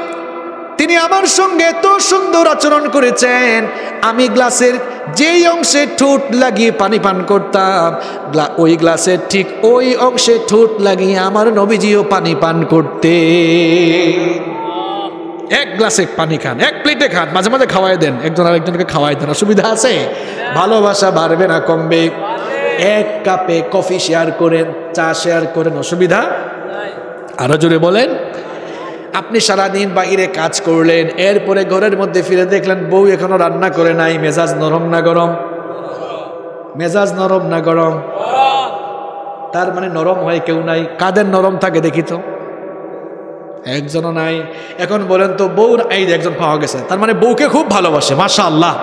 তিনি আমার সঙ্গে এত সুন্দর আচরণ করেছেন, আমি গ্লাসের যেই অংশে ঠোঁট লাগিয়ে পানি পান করতাম, ওই গ্লাসের ঠিক ওই অংশে ঠোঁট লাগিয়ে আমার নবীজিও পানি পান করতে। এক গ্লাসে পানি খান, এক প্লেটে খান, মাঝে মাঝে খাওয়াই দেন, একজন আরেকজনকে খাওয়াই দেন, অসুবিধা আছে? ভালোবাসা বাড়বে না কমবে? এক কাপে কফি শেয়ার করেন, চা শেয়ার করেন, অসুবিধা? আরো জোরে বলেন। আপনি সারাদিন বাইরে কাজ করলেন, এরপরে ঘরের মধ্যে ফিরে দেখলেন বউ এখনো রান্না করে নাই, মেজাজ নরম না গরম? মেজাজ নরম না গরম? তার মানে নরম হয় কেউ নাই। কাদের নরম থাকে দেখি তো? একজনও নাই। এখন বলেন তো বউ, এই একজন পাওয়া গেছে, তার মানে বউকে খুব ভালোবাসে, মাশাআল্লাহ,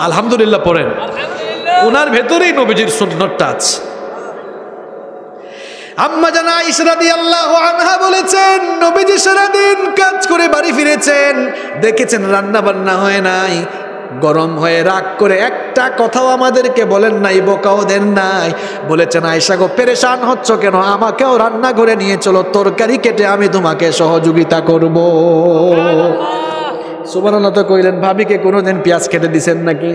আলহামদুলিল্লাহ পড়েন। ওনার ভেতরেই নবীজির সুন্নতটা আছে। আম্মা জান আয়েশা রাদিয়াল্লাহু আনহা বলেছেন, নবীজি সারাদিন কাজ করে বাড়ি ফিরেছেন, দেখেছেন রান্না বান্না হয় নাই, গরম হয়ে রাগ করে একটা কথাও আমাদেরকে বলেন নাই, বকাও দেন নাই। বলেছেন, আয়েশা গো পেরেশান হচ্ছ কেন? আমাকেও রান্না করে নিয়ে চলো, তরকারি কেটে আমি তোমাকে সহযোগিতা করব। সুবহানাল্লাহ তো কইলেন। ভাবিকে কোনোদিন পেঁয়াজ কেটে দিছেন নাকি?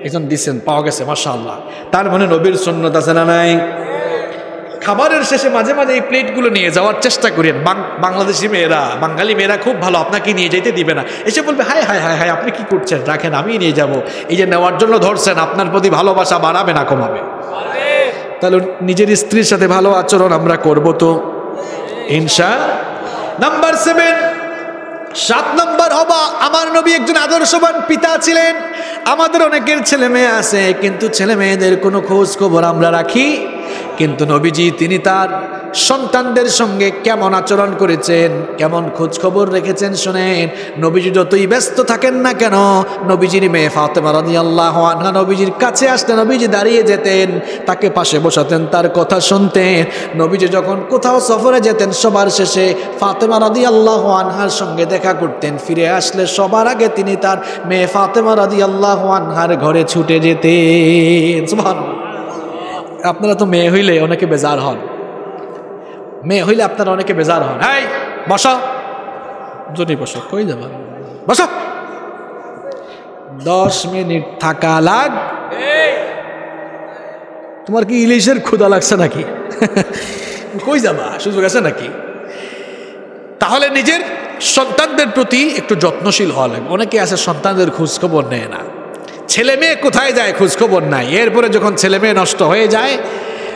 একজন দিছেন, পাওয়া গেছে, মাশাআল্লাহ। তার মানে নবীর সুন্নত আছে না নাই? খাবারের শেষে মাঝে মাঝে এই প্লেটগুলো নিয়ে যাওয়ার চেষ্টা করেন। বাংলাদেশি মেয়েরা, বাঙালি মেয়েরা খুব ভালো, আপনাকে নিয়ে যেতে দিবে না, এসে বলবে হায় হায় হায় হায় আপনি কি করছেন, রাখেন আমি নিয়ে যাব। এই যে নেওয়ার জন্য ধরছেন, আপনার প্রতি ভালোবাসা বাড়াবে না কমাবে? তাহলে নিজের স্ত্রীর সাথে ভালো আচরণ আমরা করব তো ইনশাআল্লাহ। নাম্বার 7, 7 নম্বর হবা, আমার নবী একজন আদর্শবান পিতা ছিলেন। আমাদের অনেকের ছেলে মেয়ে আছে, কিন্তু ছেলে মেয়েদের কোনো খোঁজ খবর আমরা রাখি। কিন্তু নবীজি তিনি তার সন্তানদের সঙ্গে কেমন আচরণ করেছেন, কেমন খোঁজ খবর রেখেছেন শুনেন। নবীজি যতই ব্যস্ত থাকেন না কেন, নবীজির মেয়ে ফাতেমা রাদিয়াল্লাহু আনহা নবীজির কাছে আসলে নবীজি দাঁড়িয়ে যেতেন, তাকে পাশে বসাতেন, তার কথা শুনতেন। নবীজি যখন কোথাও সফরে যেতেন, সবার শেষে ফাতেমা রাদিয়াল্লাহু আনহার সঙ্গে দেখা করতেন। ফিরে আসলে সবার আগে তিনি তার মেয়ে ফাতেমা রাদিয়াল্লাহু আনহার ঘরে ছুটে যেতেন। সুবহানাল্লাহ। আপনারা তো মেয়ে হইলে অনেকে বেজার হন, মেয়ে হইলে আপনারা অনেকে বেজার হন। এই বসো, যদি বসো, কই যাবা, বসো, 10 মিনিট থাকা লাগ। তোমার কি ইলিশের ক্ষুধা লাগছে নাকি? কই যাবা, সুযোগ আছে নাকি? তাহলে নিজের সন্তানদের প্রতি একটু যত্নশীল হওয়া লাগবে। অনেকে আছে সন্তানদের খোঁজখবর নেয় না, ছেলে মেয়ে কোথায় যায় খোঁজখবর নাই। এরপরে যখন ছেলে মেয়ে নষ্ট হয়ে যায়,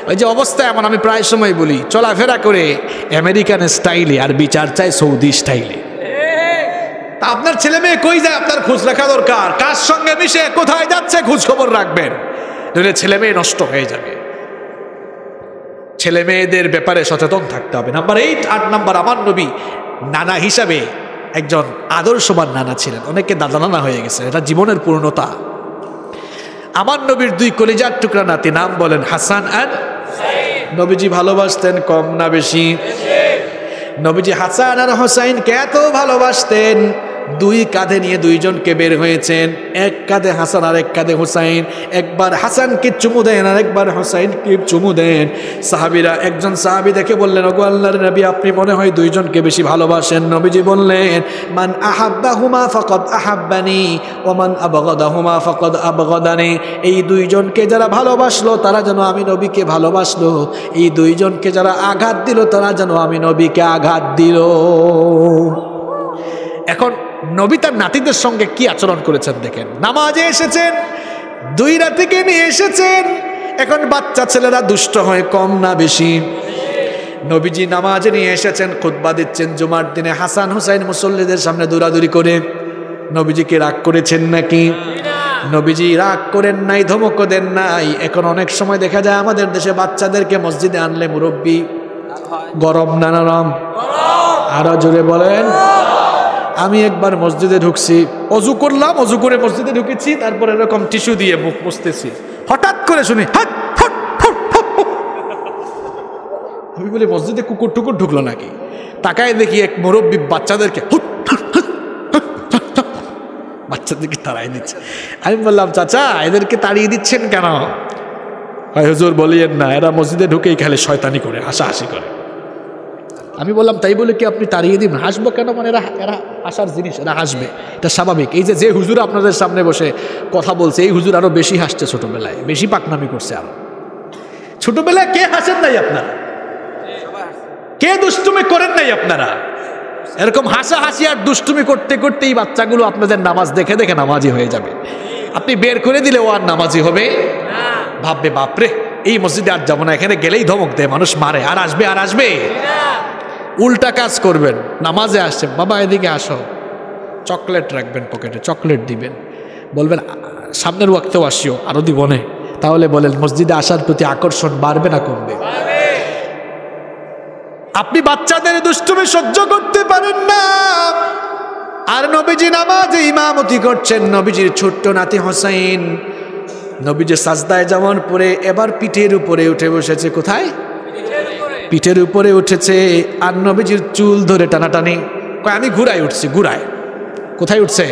ওই যে অবস্থা এমন, আমি প্রায় সময় বলি, চলাফেরা করে আমেরিকান স্টাইলে আর বিচার চাই সৌদি স্টাইলে। তা আপনার ছেলে মেয়ে কই যায় আপনার খোঁজ রাখা দরকার, কার সঙ্গে মিশে কোথায় যাচ্ছে খোঁজ খবর রাখবেন, নইলে ছেলে মেয়ে নষ্ট হয়ে যাবে। ছেলে মেয়েদের ব্যাপারে সচেতন থাকতে হবে। নাম্বার 8, 8 নাম্বার, আমার নবী নানা হিসাবে একজন আদর্শবান নানা ছিলেন। অনেকে দাদা নানা হয়ে গেছে, এটা জীবনের পূর্ণতা। আমার নবীর 2 কলিজার টুকরা নাতি, নাম বলেন হাসান আর নবীজি ভালোবাসতেন কম না বেশি? নবীজি হাসান আর হোসাইনকে এত ভালোবাসতেন, 2 কাঁধে নিয়ে 2 জনকে বের হয়েছেন। এক কাঁধে হাসান আর এক কাঁধে হোসাইন। একবার হাসানকে চুমু দেন আর একবার হোসাইনকে চুমু দেন। সাহাবীরা, একজন সাহাবী দেখে বললেন, ওগো আল্লাহর নবী, আপনি মনে হয় 2 জনকে বেশি ভালোবাসেন। নবীজি বললেন, মান আহাব্বাহুমা ফাকাদ আহাব্বানি ওয়া মান আবগাদাহুমা ফাকাদ আবগাদানি। এই 2 জনকে যারা ভালোবাসলো তারা যেন আমি নবীকে ভালোবাসলো, এই 2 জনকে যারা আঘাত দিল তারা যেন আমি নবীকে আঘাত দিল। এখন নবী তার নাতিদের সঙ্গে কি আচরণ করেছেন দেখেন। নামাজে এসেছেন, 2 নাতিকে নিয়ে এসেছেন। এখন বাচ্চা ছেলেরা দুষ্ট হয় কম না বেশি? নবীজি নামাজে নিয়ে এসেছেন, খুতবা দিচ্ছেন জুমার দিনে। হাসান হুসাইন মুসল্লিদের সামনে দৌড়াদৌড়ি করে। নবীজিকে রাগ করেছেন নাকি? নবীজি রাগ করেন নাই, ধমকও দেন নাই। এখন অনেক সময় দেখা যায় আমাদের দেশে বাচ্চাদেরকে মসজিদে আনলে মুরব্বী, গরম না নরম? আরো জোরে বলেন। আমি একবার মসজিদে ঢুকছি, অজু করলাম, অজু করে মসজিদে ঢুকেছি, তারপর এরকম টিস্যু দিয়ে মুখ মুছতেছি, হঠাৎ করে শুনি হাট ফট ফট ফট। আমি বলি মসজিদে কুকুর টুকুর ঢুকলো নাকি? তাকায় দেখি এক মুরব্বী বাচ্চাদেরকে বাচ্চাদেরকে তাড়াই দিচ্ছে। আমি বললাম, চাচা এদেরকে তাড়িয়ে দিচ্ছেন কেন? হুজুর বলিয়েন না, এরা মসজিদে ঢুকেই খালি শয়তানি করে, হাসাহাসি করে। আমি বললাম, তাই বলে কি আপনি তাড়িয়ে দিবেন? হাসবো কেন? মানে এরা হাসার জিনিস, এরা হাসবে, এটা স্বাভাবিক। এই যে হুজুর আপনাদের সামনে বসে কথা বলছে, এই হুজুর আরো বেশি হাসছে ছোটবেলায়, বেশি পাকনামি করছে। আরো ছোটবেলায় কে হাসেন নাই আপনারা? কে দুষ্টুমি করেন নাই আপনারা? এরকম হাসাহাসি আর দুষ্টুমি করতে করতে এই বাচ্চাগুলো আপনাদের নামাজ দেখে দেখে নামাজি হয়ে যাবে। আপনি বের করে দিলে ও আর নামাজি হবে? ভাববে, বাপরে এই মসজিদে আর যাবো না, এখানে গেলেই ধমক দেয়, মানুষ মারে, আর আসবে আর আসবে। উল্টা কাজ করবেন, নামাজে আসছে, বাবা এদিকে আসো, চকলেট রাখবেন পকেটে, চকলেট দিবেন, বলবেন সামনের ওয়াক্তেও আসিও, আরো দিব না। তাহলে বলেন মসজিদে আসার প্রতি আকর্ষণ বাড়বে না কমবে? আপনি বাচ্চাদের দুষ্টুমি সহ্য করতে পারেন না, আর নবীজি নামাজে ইমামতি করছেন। নবীজির ছোট্ট নাতি হোসাইন, নবীজি সাজদায় যাওয়ার পরে এবার পিঠের উপরে উঠে বসেছে। কোথায়? পিঠের উপরে উঠেছে। আর নবীজির চুল ধরে টানাটানি, আমি ঘুরায় উঠছি। ঘুরায় কোথায় উঠছে?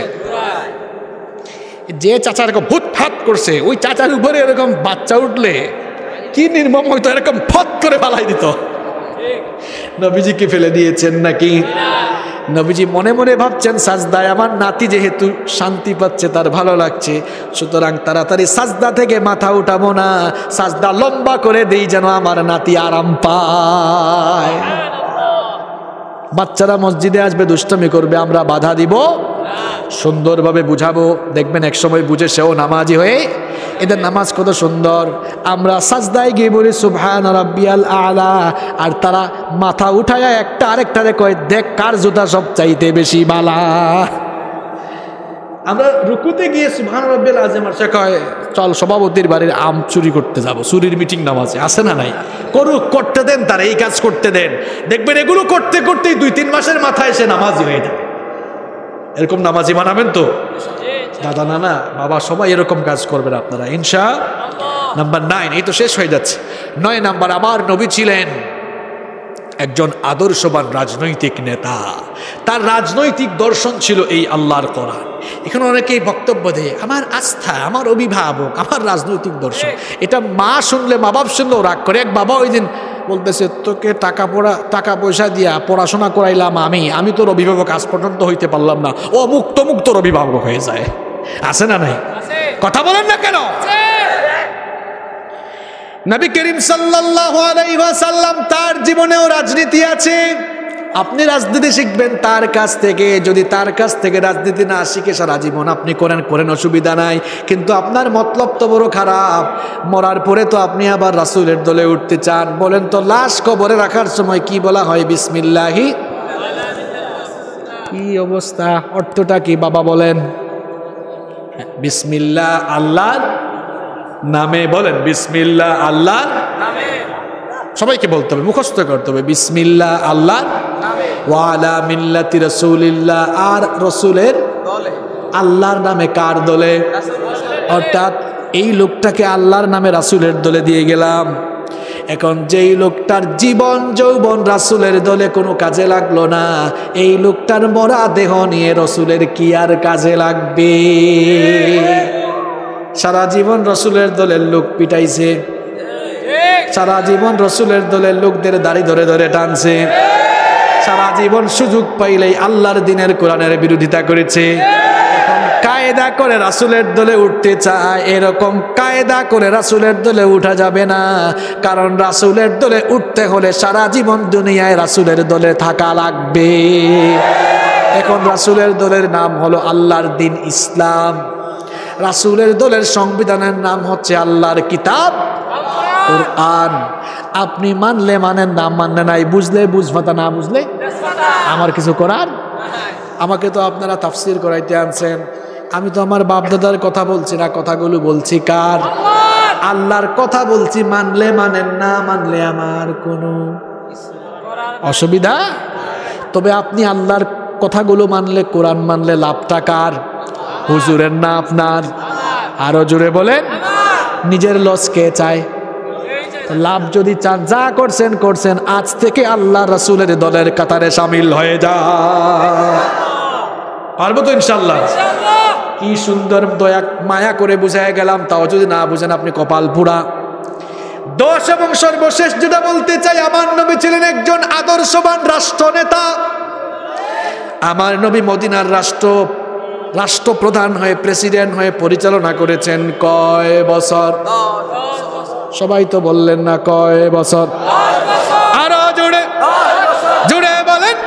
যে চাচার এরকম হুট ফাট করছে, ওই চাচার উপরে এরকম বাচ্চা উঠলে কি নির্মম হইতো, এরকম ফট করে ফালাই দিত। নবীজিকে ফেলে দিয়েছেন নাকি? নবীজি মনে মনে ভাবছেন, সাজদায় আমার নাতি যেহেতু শান্তি পাচ্ছে, তার ভালো লাগছে, সুতরাং তাড়াতাড়ি সাজদা থেকে মাথা উঠাবো না, সাজদা লম্বা করে দেই যেন আমার নাতি আরাম পায়। বাচ্চারা মসজিদে আসবে, দুষ্টমি করবে, আমরা বাধা দিব, সুন্দরভাবে বুঝাবো। দেখবেন এক সময় বুঝে সেও নামাজি হয়ে, এদের নামাজ কত সুন্দর। আমরা সাজদায় গিয়ে বলি সুবহান রাব্বিয়াল আলা, আর তারা মাথা উঠায় একটা আরেকটারে কয়, দেখ কার জুতা সব চাইতে বেশি বালা। আমরা রুকুতে গিয়ে সুবহান রাব্বিয়াল আযীম, আর সে কয় চল সভাপতির বাড়ির আম চুরি করতে যাব, চুরির মিটিং নামাজে আছে না নাই? করুক, করতে দেন, তারা এই কাজ করতে দেন। দেখবেন এগুলো করতে করতেই 2-3 মাসের মাথায় এসে নামাজি হয়ে যাবে। এরকম নামাজি বানাবেন তো? দাদা নানা বাবা সবাই এরকম কাজ করবেন আপনারা ইনশাআল্লাহ। নাম্বার 9, এই তো শেষ হয়ে যাচ্ছে। 9 নাম্বার, আমার নবী ছিলেন একজন আদর্শবান রাজনৈতিক নেতা। তার রাজনৈতিক দর্শন ছিল এই আল্লাহর কোরআন। এখানে অনেকেই বক্তব্য দেয় আমার আস্থা, আমার অভিভাবক, আমার রাজনৈতিক দর্শন। এটা মা শুনলে, মা বাপ শুনলেও রাগ করে। এক বাবা ওই দিন বলতেছে, তোকে টাকা পয়সা দিয়া পড়াশোনা করাইলাম আমি তোর অভিভাবক আজ পর্যন্ত হইতে পারলাম না। ও মুক্তর অভিভাবক হয়ে যায়। আছে না নাই? কথা বলেন না কেন? নবী করিম সাল্লাল্লাহু আলাইহি ওয়াসাল্লাম তার জীবনেও রাজনীতি আছে। আপনি রাজনীতি শিখবেন তার কাছ থেকে, যদি তার কাছ থেকে রাজনীতি না শিখে সারা জীবন আপনি করেন অসুবিধা নাই, কিন্তু আপনার মতলব তো বড় খারাপ। মরার পরে তো আপনি আবার রাসূলের দলে উঠতে চান। বলেন তো লাশ কবরে রাখার সময় কি বলা হয়? বিসমিল্লাহি। কি অবস্থা, অর্থটা কি বাবা বলেন? বিসমিল্লাহ আল্লাহর নামে, বলেন বিসমিল্লাহ আল্লাহর নামে। সবাইকে বলতে হবে, মুখস্থ করতে হবে বিসমিল্লাহ আল্লাহর নামে, ওয়া আলা মিল্লাতি রাসূলিল্লাহ, আর রাসূলের দলে। আল্লাহর নামে কার দলে? অর্থাৎ এই লোকটাকে আল্লাহর নামে রাসূলের দলে দিয়ে গেলাম। এখন যেই লোকটার জীবন যৌবন রাসূলের দলে কোনো কাজে লাগলো না, এই লোকটার মরা দেহ নিয়ে রাসূলের কি আর কাজে লাগবে? সারা জীবন রাসূলের দলের লোক পিটাইছে, সারা জীবন রাসূলের দলের লোকদের দাড়ি ধরে ধরে টানছে, সারা জীবন সুযোগ পাইলেই আল্লাহর দ্বীনের কোরআনের বিরোধিতা করেছে। কায়দা করে রাসূলের দলে উঠতে চায়, এরকম কায়দা করে রাসূলের দলে উঠা যাবে না। কারণ রাসূলের দলে উঠতে হলে সারা জীবন দুনিয়ায় রাসূলের দলে থাকা লাগবে। এখন রাসূলের দলের নাম হলো আল্লাহর দ্বীন ইসলাম। রাসূলের দলের সংবিধানের নাম হচ্ছে আল্লাহর কিতাব কুরআন। আপনি মানলে মানেন, না মানলে নাই, বুঝলে বুঝবাতা, না বুঝলে আমার কিছু করার। আমাকে তো আপনারা তাফসীর করাইতে আনছেন, আমি তো আমার বাপদাদার কথা বলছি না, কথাগুলো বলছি কার? আল্লাহর কথা বলছি। মানলে মানেন, না মানলে আমার কোনো অসুবিধা। তবে আপনি আল্লাহর কথাগুলো মানলে, কোরআন মানলে লাভটা কার? হুজুরের না আপনার? আরো জোরে বলেন। নিজের লস কে চায়? লাভ যদি চান, যা করছেন করছেন, আজ থেকে আল্লাহ রাসূলের দলের কাতারে শামিল হয়ে যা। পারবো তো ইনশাআল্লাহ? কি সুন্দর দয়া মায়া করে বুঝায় গেলাম, তাও যদি না বুঝেন আপনি কপাল পুরা। দোষ এবং সর্বশেষ যেটা বলতে চাই, আমার নবী ছিলেন একজন আদর্শবান রাষ্ট্রনেতা। আমার নবী মদিনার রাষ্ট্রপ্রধান হয়ে, প্রেসিডেন্ট হয়ে পরিচালনা করেছেন কয় বছর? সবাই তো বললেন না, কয় বছর? আরো জোরে জোরে বলেন।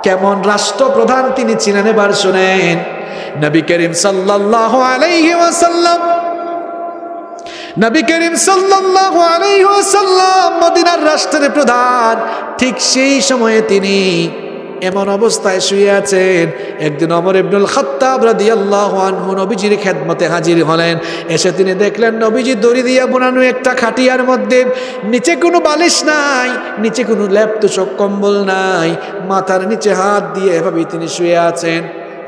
কেমন রাষ্ট্রপ্রধান তিনি ছিলেন এবার শুনেন। নবী করিম সাল্লাল্লাহু আলাইহি ওয়াসাল্লাম, নবী করিম সাল্লাল্লাহু আলাইহি ওয়াসাল্লাম মদিনার রাষ্ট্রের প্রধান। ঠিক সেই সময়ে তিনি এমন অবস্থায় শুয়ে আছেন, একদিন ওমর ইবনুল খাত্তাব রাদিয়াল্লাহু আনহু নবীজির খেদমতে হাজির হলেন। এসে তিনি দেখলেন নবীজি দড়ি দিয়ে বোনানো একটা খাটিয়ার মধ্যে, নিচে কোনো বালিশ নাই, নিচে কোনো লেপ তোশক কম্বল নাই, মাথার নিচে হাত দিয়ে এভাবেই তিনি শুয়ে আছেন।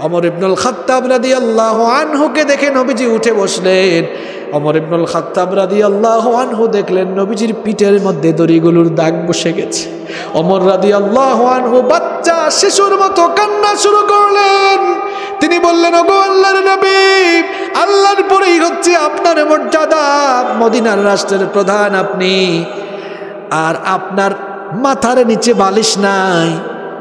ওমর ইবনুল খাত্তাব রাদিয়াল্লাহু আনহুকে দেখে নবীজি উঠে বসলেন। ওমর ইবনুল খাত্তাব রাদিয়াল্লাহু আনহু দেখলেন নবীজির পিঠের মধ্যে দড়িগুলোর দাগ বসে গেছে। ওমর রাদিয়াল্লাহু আনহু বাচ্চা শিশুর মতো কান্না শুরু করলেন। তিনি বললেন, ওগো আল্লাহর নবী, আল্লাহর পরেই হচ্ছে আপনার মর্যাদা, মদিনার রাষ্ট্রের প্রধান আপনি, আর আপনার মাথার নিচে বালিশ নাই,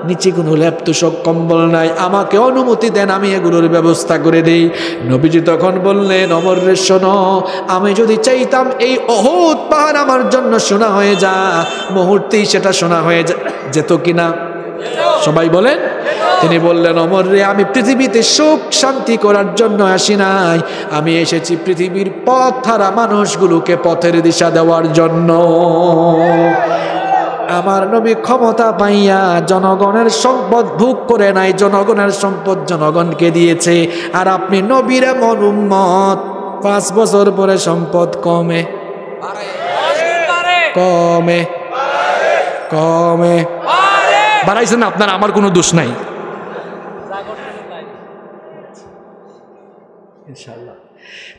নিচে কোনো লেপ তোশক কম্বল নাই, আমাকে অনুমতি দেন, আমি এগুলোর ব্যবস্থা করে দেই। নবীজি তখন বললেন, ওমর রে শোনো, আমি যদি চাইতাম এই উহুদ পাহাড় আমার জন্য সোনা হয়ে যা, মুহূর্তেই সেটা সোনা হয়ে যেত কিনা? সবাই বলেন। তিনি বললেন, ওমর রে, আমি পৃথিবীতে সুখ শান্তি করার জন্য আসি নাই, আমি এসেছি পৃথিবীর পথ হারা মানুষগুলোকে পথের দিশা দেওয়ার জন্য। আমার নবী ক্ষমতা পাইয়া জনগণের সম্পদ ভোগ করে নাই, জনগণের সম্পদ জনগণকে দিয়েছে। আর আপনি নবীর এমন উম্মত, 5 বছর পরে সম্পদ কমে কমে কমে বাড়াইছেন আপনার, আমার কোনো দোষ নাই ইনশাআল্লাহ।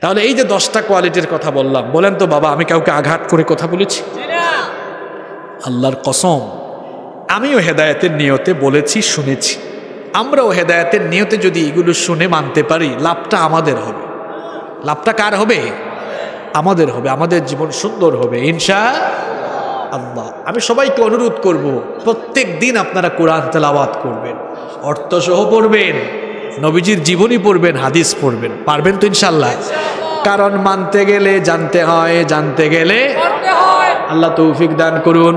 তাহলে এই যে 10টা কোয়ালিটির কথা বললাম, বলেন তো বাবা, আমি কাউকে আঘাত করে কথা বলেছি? আল্লাহর কসম, আমিও হেদায়েতের নিয়তে বলেছি, শুনেছি। আমরাও হেদায়েতের নিয়তে যদি এগুলো শুনে মানতে পারি, লাভটা আমাদের হবে। লাভটা কার হবে? আমাদের হবে। আমাদের জীবন সুন্দর হবে ইনশাআল্লাহ। আমি সবাইকে অনুরোধ করব, প্রত্যেক দিন আপনারা কোরআন তেলাওয়াত করবেন, অর্থসহ পড়বেন, নবীজির জীবনী পড়বেন, হাদিস পড়বেন। পারবেন তো ইনশাআল্লাহ? কারণ মানতে গেলে জানতে হয়, জানতে গেলে আল্লাহ তৌফিক দান করুন।